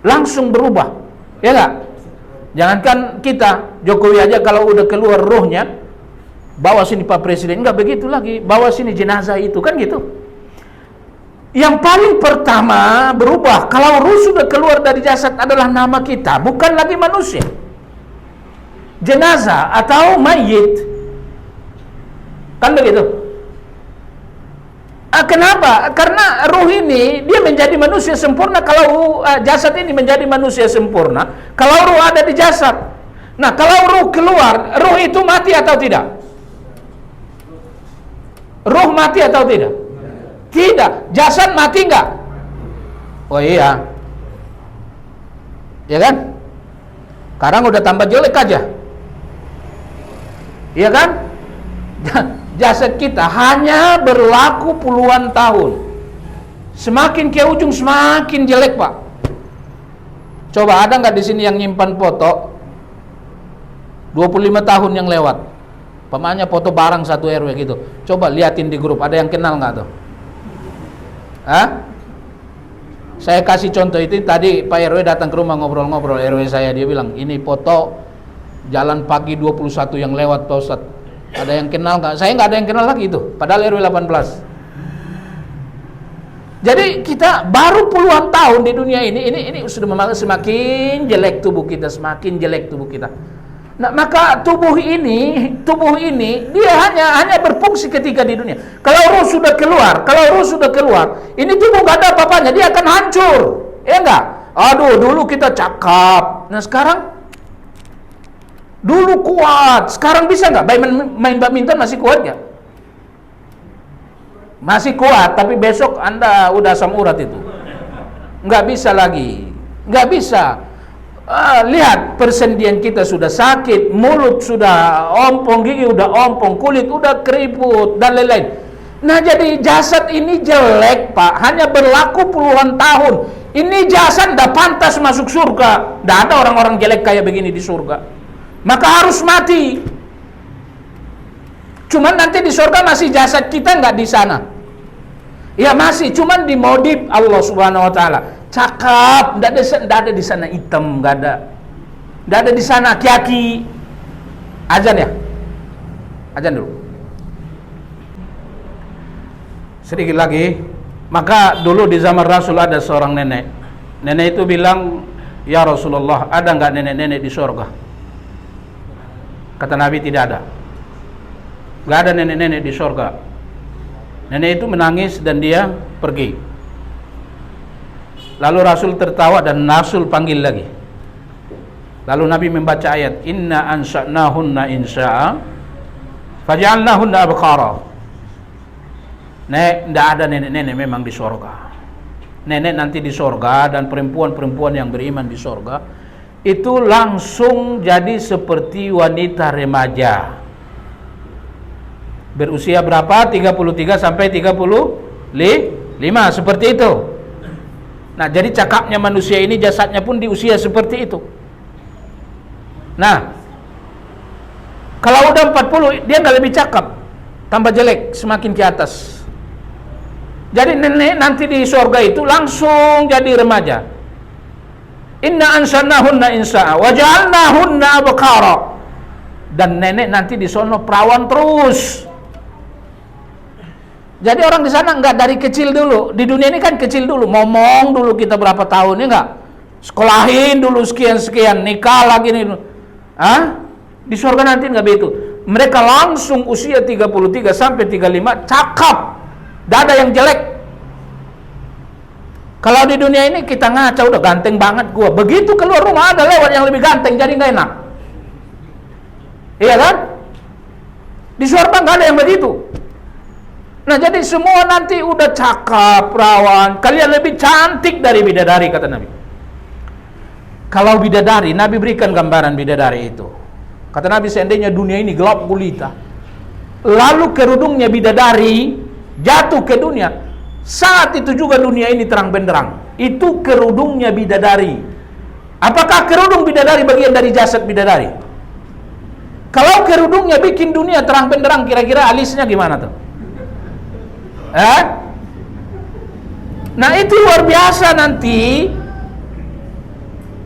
S1: langsung berubah. Ya enggak? Jangankan kita, Jokowi aja kalau udah keluar ruhnya, bawa sini Pak Presiden, enggak begitu lagi, bawa sini jenazah itu, kan gitu. Yang paling pertama berubah kalau ruh sudah keluar dari jasad adalah nama kita, bukan lagi manusia. Jenazah atau mayit, kan begitu. Kenapa? Karena ruh ini dia menjadi manusia sempurna kalau jasad ini menjadi manusia sempurna kalau ruh ada di jasad. Nah, kalau ruh keluar, ruh itu mati atau tidak? Ruh mati atau tidak? Tidak. Jasad mati enggak? Oh iya. Ya kan? Sekarang udah tambah jelek aja. Iya kan? Jasad kita hanya berlaku puluhan tahun. Semakin ke ujung semakin jelek, Pak. Coba ada nggak di sini yang nyimpan foto 25 tahun yang lewat? Pemanya foto barang satu RW gitu. Coba liatin di grup, ada yang kenal nggak tuh? Saya kasih contoh itu tadi, Pak RW datang ke rumah ngobrol-ngobrol RW saya, dia bilang, ini foto jalan pagi 21 yang lewat Pak Ustadz. Ada yang kenal nggak? Saya nggak ada yang kenal lagi itu, padahal RW 18. Jadi kita baru puluhan tahun di dunia ini sudah semakin jelek tubuh kita, semakin jelek tubuh kita. Nah, maka tubuh ini dia hanya berfungsi ketika di dunia. Kalau ruh sudah keluar, ini tubuh nggak ada apa-apanya, dia akan hancur. Ya enggak? Aduh, dulu kita cakap. Nah, sekarang dulu kuat, sekarang bisa nggak? Main badminton masih kuat nggak? Masih kuat, tapi besok Anda udah asam urat itu. Nggak bisa lagi. Nggak bisa. Lihat, persendian kita sudah sakit, mulut sudah ompong, gigi udah ompong, kulit udah keriput, dan lain-lain. Nah, jadi jasad ini jelek, Pak. Hanya berlaku puluhan tahun. Ini jasad udah pantas masuk surga. Nggak ada orang-orang jelek kayak begini di surga. Maka harus mati. Cuman nanti di surga masih jasad kita nggak di sana. Ya masih, cuman dimodif Allah Subhanahu Wa Taala. Cakap, tidak ada di sana hitam, tidak ada di sana aki-aki. Azan ya, azan dulu. Sedikit lagi, maka dulu di zaman Rasul ada seorang nenek. Nenek itu bilang, ya Rasulullah, ada nggak nenek-nenek di surga? Kata Nabi, tidak ada. Nggak ada nenek-nenek di surga. Nenek itu menangis dan dia pergi. Lalu Rasul tertawa dan Rasul panggil lagi. Lalu Nabi membaca ayat, Inna ansha'nahunna insya'a faj'alnahunna abqara. Nek, tidak ada nenek-nenek memang di surga. Nenek nanti di surga dan perempuan-perempuan yang beriman di surga itu langsung jadi seperti wanita remaja. Berusia berapa? 33 sampai 35, seperti itu. Nah, jadi cakapnya manusia ini, jasadnya pun di usia seperti itu. Nah, kalau udah 40, dia nggak lebih cakap, tambah jelek, semakin ke atas. Jadi nenek nanti di surga itu langsung jadi remaja. Inna ansannahunna insa'a wa ja'alnahunna abqara. Dan nenek nanti di sono perawan terus. Jadi orang di sana enggak dari kecil dulu. Di dunia ini kan kecil dulu, ngomong dulu kita berapa tahun, ya enggak? Sekolahin dulu sekian-sekian, nikah lagi nih. Di surga nanti enggak begitu. Mereka langsung usia 33 sampai 35 cakap. Enggak ada yang jelek. Kalau di dunia ini kita ngaca, udah ganteng banget gua. Begitu keluar rumah ada lewat yang lebih ganteng, jadi enggak enak. Iya kan? Di surga enggak ada yang begitu. Nah, jadi semua nanti udah cakap, perawan. Kalian lebih cantik dari bidadari, kata Nabi. Kalau bidadari, Nabi berikan gambaran bidadari itu. Kata Nabi, seandainya dunia ini gelap gulita, lalu kerudungnya bidadari jatuh ke dunia, saat itu juga dunia ini terang benderang. Itu kerudungnya bidadari. Apakah kerudung bidadari bagian dari jasad bidadari? Kalau kerudungnya bikin dunia terang benderang, kira-kira alisnya gimana tuh? Nah, itu luar biasa nanti.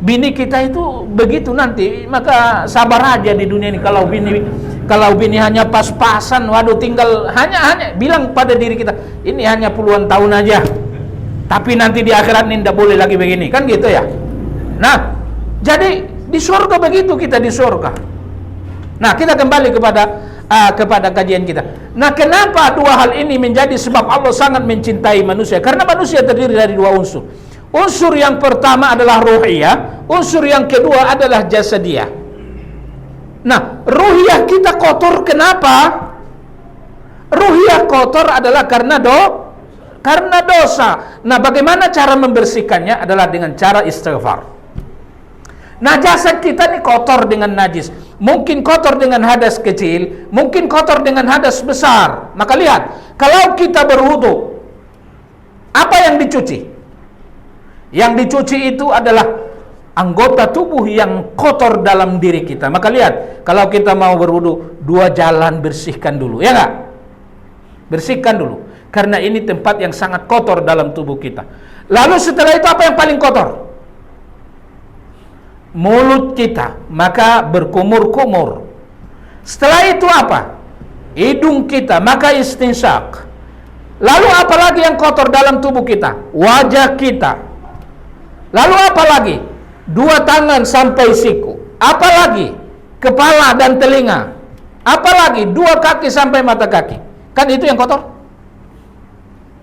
S1: Bini kita itu begitu nanti. Maka sabar aja di dunia ini. Kalau bini hanya pas-pasan, waduh, tinggal hanya bilang pada diri kita, ini hanya puluhan tahun aja. Tapi nanti di akhirat ini tidak boleh lagi begini, kan gitu ya. Nah, jadi di surga begitu, kita di surga. Nah, kita kembali kepada kajian kita. Nah, kenapa dua hal ini menjadi sebab Allah sangat mencintai manusia? Karena manusia terdiri dari dua unsur. Unsur yang pertama adalah ruhiyah, unsur yang kedua adalah jasadiyah. Nah, ruhiyah kita kotor kenapa? Ruhiyah kotor adalah karena dosa. Nah, bagaimana cara membersihkannya? Adalah dengan cara istighfar. Nah, jasad kita ini kotor dengan najis. Mungkin kotor dengan hadas kecil, mungkin kotor dengan hadas besar. Maka lihat, kalau kita berwudu, apa yang dicuci? Yang dicuci itu adalah anggota tubuh yang kotor dalam diri kita. Maka lihat, kalau kita mau berwudu, dua jalan bersihkan dulu, ya enggak? Bersihkan dulu, karena ini tempat yang sangat kotor dalam tubuh kita. Lalu setelah itu apa yang paling kotor? Mulut kita, maka berkumur-kumur. Setelah itu apa? Hidung kita, maka istinsyak. Lalu apa lagi yang kotor dalam tubuh kita? Wajah kita. Lalu apa lagi? Dua tangan sampai siku. Apa lagi? kepala dan telinga, apalagi 2 kaki sampai mata kaki. Kan itu yang kotor.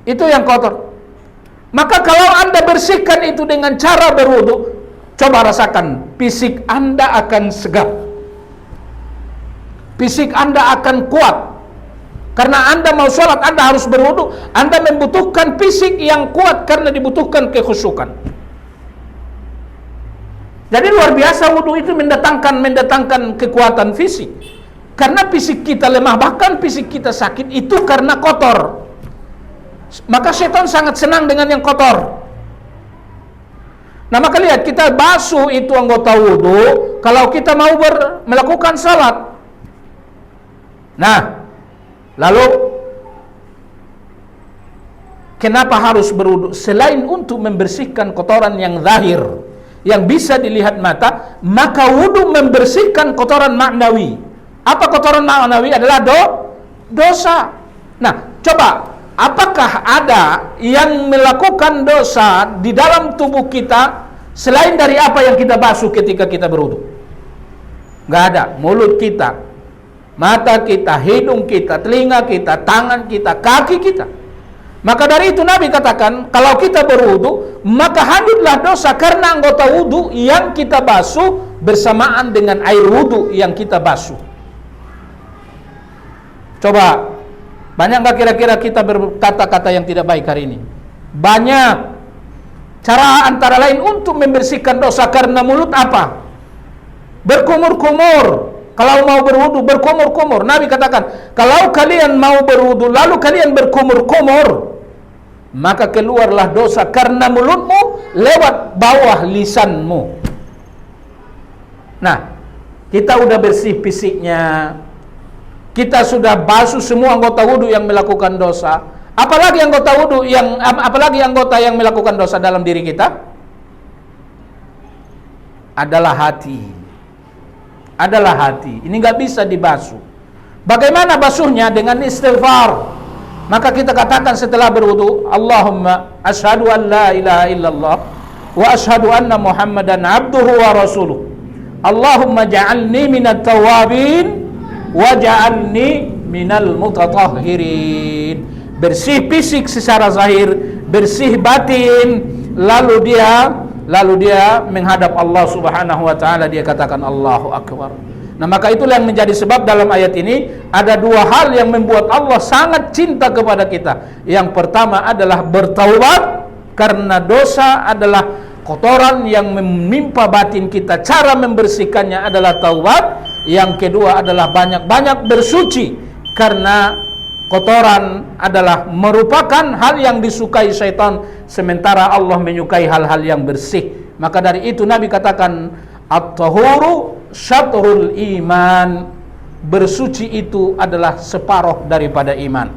S1: Itu yang kotor. Maka kalau Anda bersihkan itu dengan cara berwudu, coba rasakan, fisik Anda akan segar. Fisik Anda akan kuat. Karena Anda mau sholat, Anda harus berwudu. Anda membutuhkan fisik yang kuat karena dibutuhkan kekhusyukan. Jadi luar biasa wudu itu mendatangkan kekuatan fisik. Karena fisik kita lemah, bahkan fisik kita sakit itu karena kotor. Maka setan sangat senang dengan yang kotor. Nah, maka lihat, kita basuh itu anggota wudu kalau kita mau melakukan salat. Nah, lalu kenapa harus berwudu? Selain untuk membersihkan kotoran yang zahir, yang bisa dilihat mata, maka wudu membersihkan kotoran maknawi. Apa kotoran maknawi? Adalah dosa. Nah, coba, apakah ada yang melakukan dosa di dalam tubuh kita selain dari apa yang kita basuh ketika kita berwudu? Nggak ada. Mulut kita, mata kita, hidung kita, telinga kita, tangan kita, kaki kita. Maka dari itu Nabi katakan, kalau kita berwudu, maka hanyutlah dosa karena anggota wudu yang kita basuh bersamaan dengan air wudu yang kita basuh. Coba, banyak nggak kira-kira kita berkata-kata yang tidak baik hari ini? Banyak. Cara antara lain untuk membersihkan dosa karena mulut apa? Berkumur-kumur. Kalau mau berwudu, berkumur-kumur. Nabi katakan, kalau kalian mau berwudu lalu kalian berkumur-kumur, maka keluarlah dosa karena mulutmu lewat bawah lisanmu. Nah, kita udah bersih fisiknya, kita sudah basuh semua anggota wudu yang melakukan dosa. Apalagi anggota yang melakukan dosa dalam diri kita adalah hati. Adalah hati. Ini nggak bisa dibasuh. Bagaimana basuhnya? Dengan istighfar. Maka kita katakan setelah berwudu, Allahumma asyhadu an la ilaha illallah wa asyhadu anna Muhammadan abduhu wa rasuluh. Allahumma ja'alni minat tawabin waj'alni minal mutatahhirin. Bersih fisik secara zahir, bersih batin, lalu dia menghadap Allah Subhanahu wa taala, dia katakan Allahu akbar. Nah, maka itulah yang menjadi sebab dalam ayat ini ada 2 hal yang membuat Allah sangat cinta kepada kita. Yang pertama adalah bertaubat, karena dosa adalah kotoran yang menimpa batin kita. Cara membersihkannya adalah taubat. Yang kedua adalah banyak-banyak bersuci, karena kotoran adalah merupakan hal yang disukai syaitan, sementara Allah menyukai hal-hal yang bersih. Maka dari itu Nabi katakan, at-tahuru syatrul iman. Bersuci itu adalah separuh daripada iman.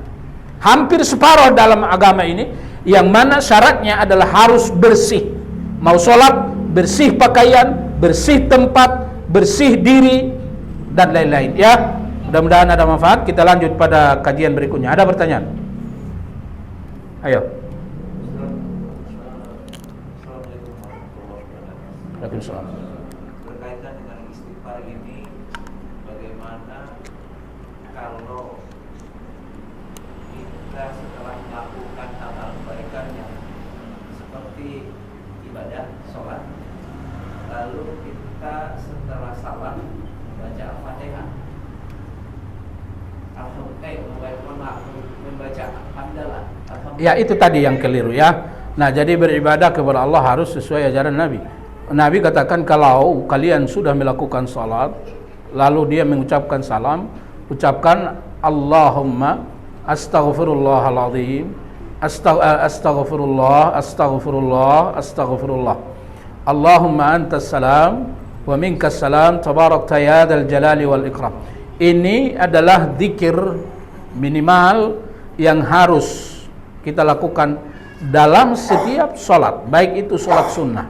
S1: Hampir separuh dalam agama ini, yang mana syaratnya adalah harus bersih. Mau sholat, bersih pakaian, bersih tempat, bersih diri, dan lain-lain. Ya, mudah-mudahan ada manfaat. Kita lanjut pada kajian berikutnya. Ada pertanyaan? Ayo. Waalaikumsalam.
S2: Berkaitan dengan istighfar ini, bagaimana kalau kita setelah melakukan hal-hal kebaikan yang seperti ibadah sholat, lalu kita setelah salam membaca Al-Fatihah, membaca hamdalah.
S1: Ya, itu tadi yang keliru ya. Nah, jadi beribadah kepada Allah harus sesuai ajaran Nabi. Nabi katakan, kalau kalian sudah melakukan salat, lalu dia mengucapkan salam, ucapkan Allahumma astaghfirullahaladzim, astaghfirullah, astaghfirullah, astaghfirullah. Allahumma antas salam wa minkas salam, tabarakta ya dzal jalali wal ikram. Ini adalah zikir minimal yang harus kita lakukan dalam setiap sholat, baik itu sholat sunnah,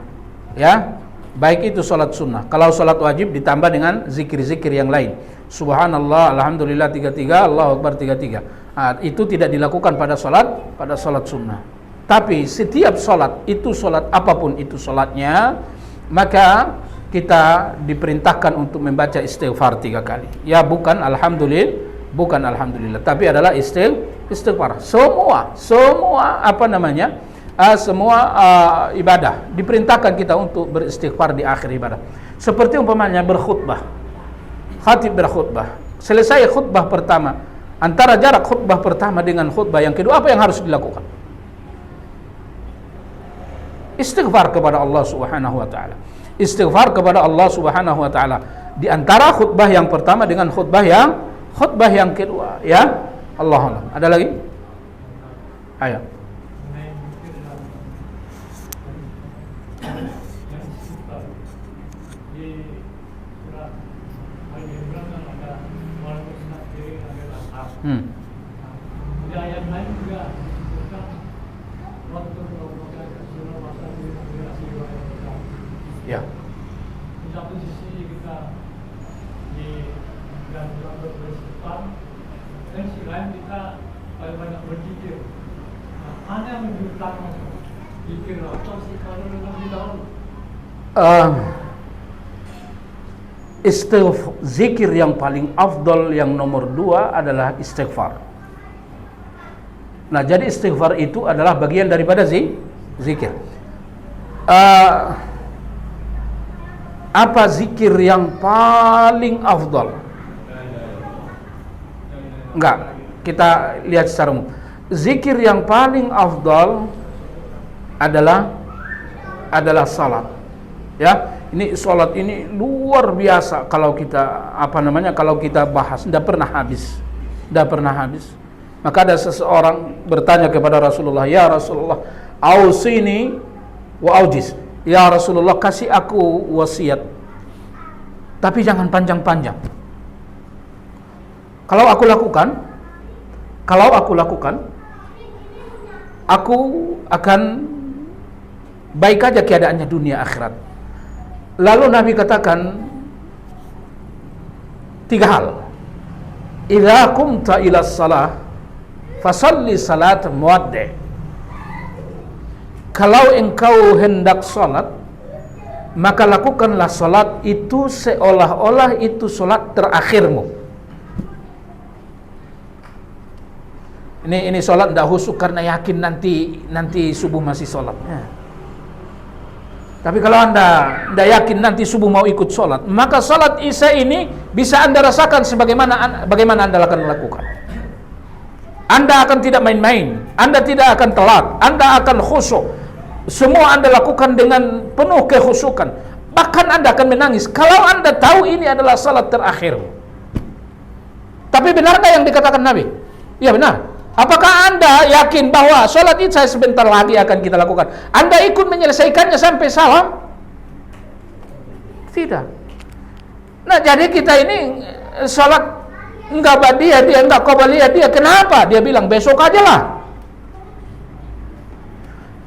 S1: ya, baik itu sholat sunnah. Kalau sholat wajib ditambah dengan zikir-zikir yang lain. Subhanallah, alhamdulillah 33, Allahu akbar 33. Nah, itu tidak dilakukan pada sholat sunnah. Tapi setiap sholat itu, sholat apapun itu sholatnya, maka kita diperintahkan untuk membaca istighfar 3 kali. Ya, bukan alhamdulillah, tapi adalah istighfar. Semua ibadah diperintahkan kita untuk beristighfar di akhir ibadah. Seperti umpamanya berkhutbah. Khatib berkhutbah. Selesai khutbah pertama, antara jarak khutbah pertama dengan khutbah yang kedua, apa yang harus dilakukan? Istighfar kepada Allah Subhanahu wa taala. Istighfar kepada Allah Subhanahu wa taala di antara khutbah yang pertama dengan khutbah yang kedua, ya. Allah. Ada lagi? Ayo.
S3: Di ayat lain juga disebutkan waktu melakukan surah masa
S1: Ya.
S3: di satu sisi kita di dan beristighfar, dan sisi lain kita paling banyak berzikir. Nah, mana yang lebih utama? Zikir atau istighfar lebih dahulu?
S1: Zikir yang paling afdal yang nomor 2 adalah istighfar. Nah, jadi istighfar itu adalah bagian daripada zikir. Apa zikir yang paling afdal? Enggak, kita lihat secara umum. Zikir yang paling afdal adalah salat. Ya, ini salat ini luar biasa kalau kita kalau kita bahas, tidak pernah habis. Maka ada seseorang bertanya kepada Rasulullah, "Ya Rasulullah, ausini wa aujiz." Ya Rasulullah, kasih aku wasiat, tapi jangan panjang-panjang. Kalau aku lakukan, aku akan baik aja keadaannya dunia akhirat. Lalu Nabi katakan 3 hal. Idza qumta ila shalah fasalli salat muwaddi'. Kalau engkau hendak salat, maka lakukanlah salat itu seolah-olah itu salat terakhirmu. Ini salat tidak khusyuk karena yakin nanti subuh masih salat. Tapi kalau Anda tidak yakin nanti subuh mau ikut salat, maka salat Isya ini bisa Anda rasakan bagaimana Anda akan melakukan. Anda akan tidak main-main, Anda tidak akan telat, Anda akan khusyuk. Semua Anda lakukan dengan penuh kekhusyukan. Bahkan Anda akan menangis kalau Anda tahu ini adalah salat terakhir. Tapi benarkah yang dikatakan Nabi? Ya, benar. Apakah Anda yakin bahwa salat Isya sebentar lagi akan kita lakukan? Anda ikut menyelesaikannya sampai salam? Tidak. Nah, jadi kita ini salat enggak badiah dia, enggak qabliyah dia. Kenapa? Dia bilang besok aja lah.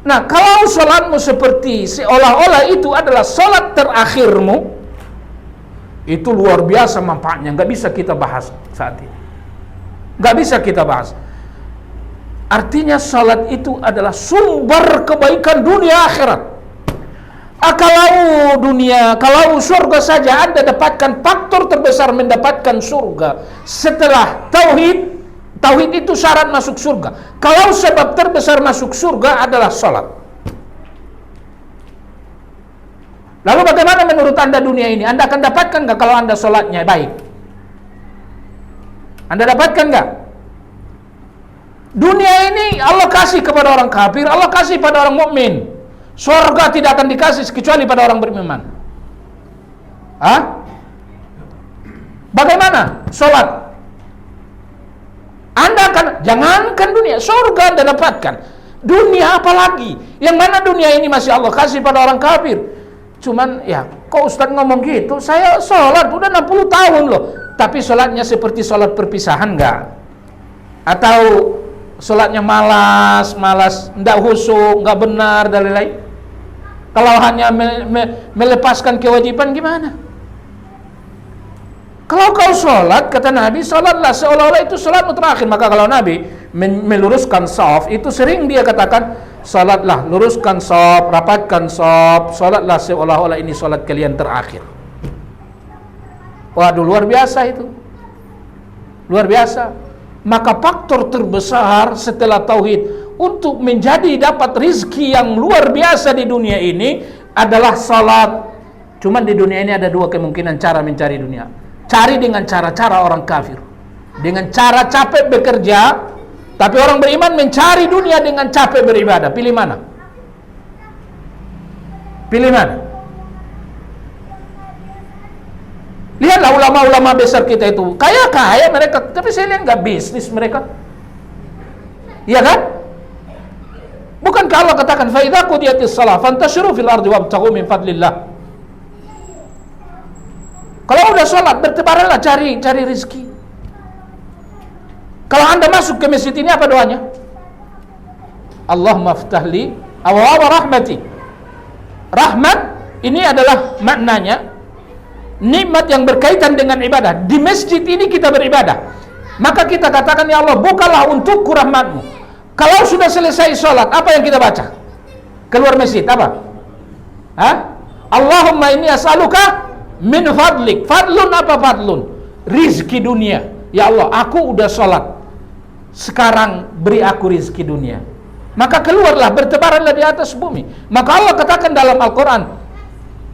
S1: Nah, kalau salatmu seperti seolah-olah itu adalah salat terakhirmu, itu luar biasa manfaatnya. Enggak bisa kita bahas saat ini. Enggak bisa kita bahas. Artinya salat itu adalah sumber kebaikan dunia akhirat. Kalau surga saja Anda dapatkan faktor terbesar mendapatkan surga setelah tauhid. Tauhid itu syarat masuk surga. Kalau sebab terbesar masuk surga adalah salat. Lalu bagaimana menurut Anda dunia ini? Anda akan dapatkan nggak kalau Anda salatnya baik? Anda dapatkan nggak? Dunia ini Allah kasih kepada orang kafir, Allah kasih pada orang mukmin. Surga tidak akan dikasih kecuali pada orang beriman. Bagaimana? Salat. Anda akan, jangankan dunia, surga Anda dapatkan. Dunia apalagi? Yang mana dunia ini masih Allah kasih pada orang kafir. Cuman ya, kok Ustaz ngomong gitu? Saya sholat udah 60 tahun loh. Tapi sholatnya seperti sholat perpisahan enggak? Atau sholatnya malas, enggak khusyuk, enggak benar, dan lain-lain. Kalau hanya melepaskan kewajiban gimana? Kalau kau sholat, kata Nabi, sholatlah seolah-olah itu sholatmu terakhir. Maka kalau Nabi meluruskan shaf, itu sering dia katakan, salatlah, luruskan shaf, rapatkan shaf, salatlah seolah-olah ini salat kalian terakhir. Waduh, luar biasa itu. Luar biasa. Maka faktor terbesar setelah tauhid untuk menjadi dapat rizki yang luar biasa di dunia ini adalah salat. Cuman di dunia ini ada dua kemungkinan cara mencari dunia. Cari dengan cara-cara orang kafir, dengan cara capek bekerja. Tapi orang beriman mencari dunia dengan capek beribadah. Pilih mana? Pilih mana? Lihatlah ulama-ulama besar kita itu, kaya-kaya mereka, tapi saya lihat nggak bisnis mereka. Iya kan? Bukankah Allah katakan, fa idza qudiyatis shalah fantashiru fil ardi wabtaghu min fadlillah. Kalau udah sholat, bertebaranlah cari rezeki. Kalau Anda masuk ke masjid ini, apa doanya? Allahumma ftahli abwaaba rahmati. Rahmat ini adalah maknanya nikmat yang berkaitan dengan ibadah. Di masjid ini kita beribadah, maka kita katakan, ya Allah, bukalah untukku rahmatmu. Kalau sudah selesai sholat, apa yang kita baca? Keluar masjid, apa? Allahumma inni as'aluka min fadlik. Fadlun apa fadlun? Rizki dunia. Ya Allah, aku udah sholat, sekarang beri aku rizki dunia. Maka keluarlah, bertebaranlah di atas bumi. Maka Allah katakan dalam Al-Quran,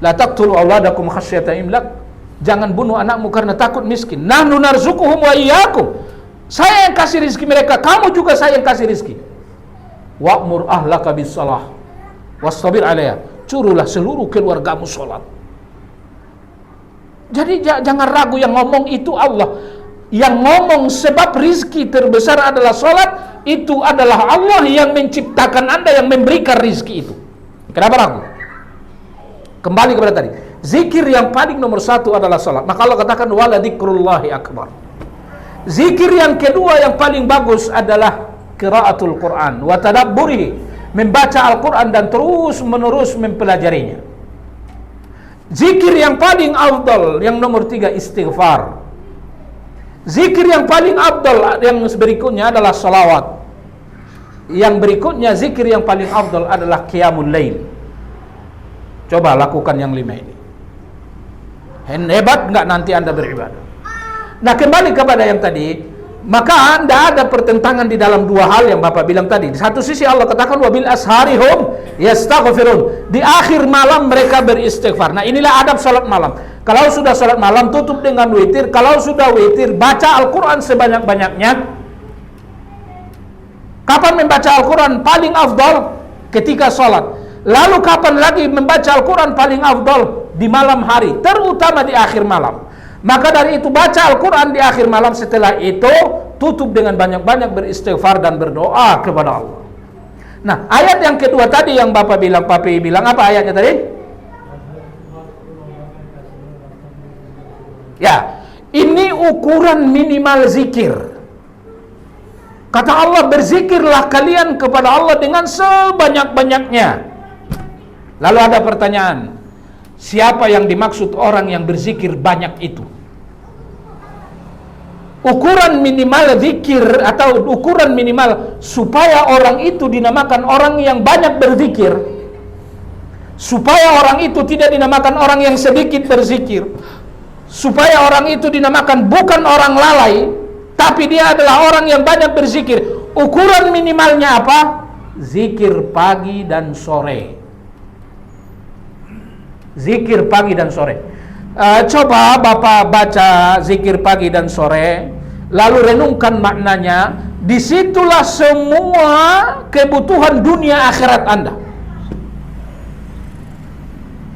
S1: la taqtulu awladakum khasyata imlak. Jangan bunuh anakmu karena takut miskin. Nahnu narzuquhum wa iyyakum. Saya yang kasih rizki mereka, kamu juga saya yang kasih rizki. Wa'mur ahlaka bis salah wastabir 'alaiha. Suruhlah seluruh keluargamu sholat. Jadi jangan ragu, yang ngomong itu Allah. Yang ngomong sebab rizki terbesar adalah sholat, itu adalah Allah yang menciptakan Anda, yang memberikan rizki itu. Kenapa ragu? Kembali kepada tadi, zikir yang paling nomor satu adalah sholat. Maka Allah katakan, wala dzikrullahi akbar. Zikir yang kedua yang paling bagus adalah qiraatul Quran wa tadabburihi, membaca Al-Quran dan terus menerus mempelajarinya. Zikir yang paling afdal yang nomor 3 istighfar. Zikir yang paling afdal yang berikutnya adalah salawat. Yang berikutnya zikir yang paling afdal adalah qiyamul lail. Coba lakukan yang 5 ini. Hebat nggak nanti Anda beribadah? Nah, kembali kepada yang tadi, maka tidak ada pertentangan di dalam dua hal yang Bapak bilang tadi. Di satu sisi Allah katakan wabil asharihum yastaghfirun. Di akhir malam mereka beristighfar. Nah, inilah adab salat malam. Kalau sudah salat malam, tutup dengan witir. Kalau sudah witir, baca Al-Quran sebanyak-banyaknya. Kapan membaca Al-Quran paling afdal? Ketika salat. Lalu kapan lagi membaca Al-Quran paling afdal? Di malam hari, terutama di akhir malam. Maka dari itu baca Al-Quran di akhir malam. Setelah itu tutup dengan banyak-banyak beristighfar dan berdoa kepada Allah. Nah, ayat yang kedua tadi yang Bapak bilang, Papi bilang, apa ayatnya tadi? Ya, ini ukuran minimal zikir. Kata Allah, berzikirlah kalian kepada Allah dengan sebanyak-banyaknya. Lalu ada pertanyaan, siapa yang dimaksud orang yang berzikir banyak itu? Ukuran minimal zikir atau ukuran minimal supaya orang itu dinamakan orang yang banyak berzikir, supaya orang itu tidak dinamakan orang yang sedikit berzikir, supaya orang itu dinamakan bukan orang lalai, tapi dia adalah orang yang banyak berzikir. Ukuran minimalnya apa? Zikir pagi dan sore. Zikir pagi dan sore. Coba Bapak baca zikir pagi dan sore, lalu renungkan maknanya. Disitulah semua kebutuhan dunia akhirat Anda.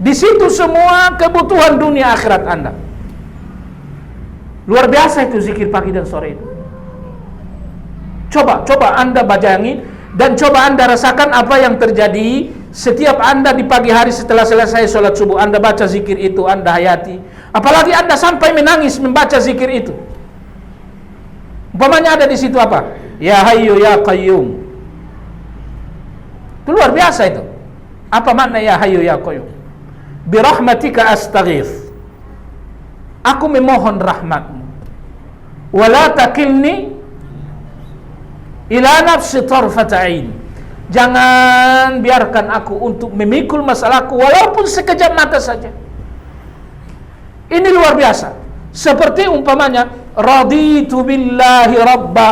S1: Di situ semua kebutuhan dunia akhirat Anda. Luar biasa itu zikir pagi dan sore itu. Coba Anda bayangi dan coba Anda rasakan apa yang terjadi setiap Anda di pagi hari setelah selesai sholat subuh. Anda baca zikir itu, Anda hayati. Apalagi Anda sampai menangis membaca zikir itu. Umpamanya ada di situ apa? Ya Hayyu Ya Qayyum. Itu luar biasa itu. Apa makna Ya Hayyu Ya Qayyum? Birahmatika astaghith. Aku memohon rahmatmu. Wala takilni ila nafsi tarfata ain. Jangan biarkan aku untuk memikul masalahku walaupun sekejap mata saja. Ini luar biasa. Seperti umpamanya, raditu billahi rabba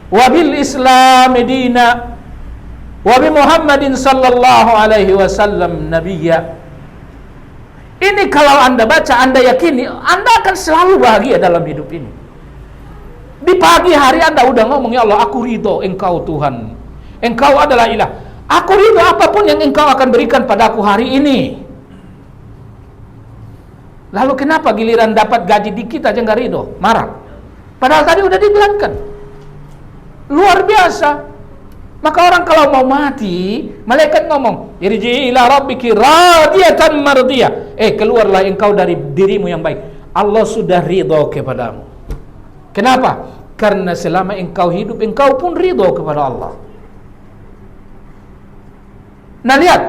S1: wa bil islam dina wa bi Muhammadin sallallahu alaihi wasallam nabiyya. Ini kalau Anda baca, Anda yakini, Anda akan selalu bahagia dalam hidup ini. Di pagi hari Anda udah ngomong, ya Allah, aku ridho Engkau Tuhan, Engkau adalah ilah, aku ridho apapun yang Engkau akan berikan padaku hari ini. Lalu kenapa giliran dapat gaji dikit aja nggak ridho, marah? Padahal tadi udah dibilangkan. Luar biasa. Maka orang kalau mau mati, malaikat ngomong, irji ila rabbiki radiyatan mardiyah. Keluarlah engkau dari dirimu yang baik. Allah sudah ridho kepadamu. Kenapa? Karena selama engkau hidup, engkau pun ridho kepada Allah. Nah lihat,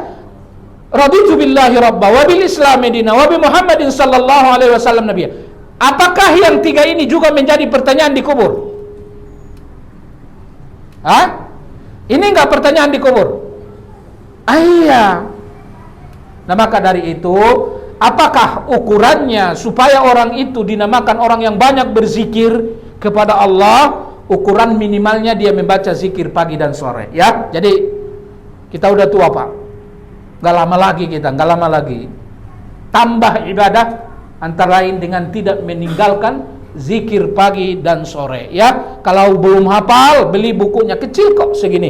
S1: raditu billahi rabba wa bil islami dina wa bi Muhammadin sallallahu alaihi wasallam nabiyya. Apakah yang tiga ini juga menjadi pertanyaan di kubur? Hah? Ini enggak pertanyaan di kubur? Iya. Nah maka dari itu, apakah ukurannya supaya orang itu dinamakan orang yang banyak berzikir kepada Allah? Ukuran minimalnya dia membaca zikir pagi dan sore, ya. Jadi kita udah tua, Pak. Nggak lama lagi kita, nggak lama lagi. Tambah ibadah antara lain dengan tidak meninggalkan zikir pagi dan sore, ya. Kalau belum hafal, beli bukunya, kecil kok segini.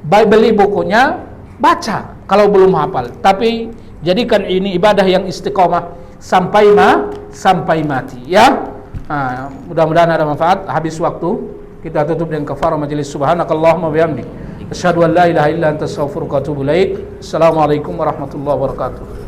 S1: Beli bukunya, baca kalau belum hafal. Tapi jadikan ini ibadah yang istiqomah sampai mati, ya. Mudah-mudahan ada manfaat. Habis waktu, kita tutup dengan kafarah majelis. Subhanakallahumma wa bihamdik, asyhadu an la ilaha illa anta astaghfiruka wa atubu ilaik. Assalamualaikum warahmatullahi wabarakatuh.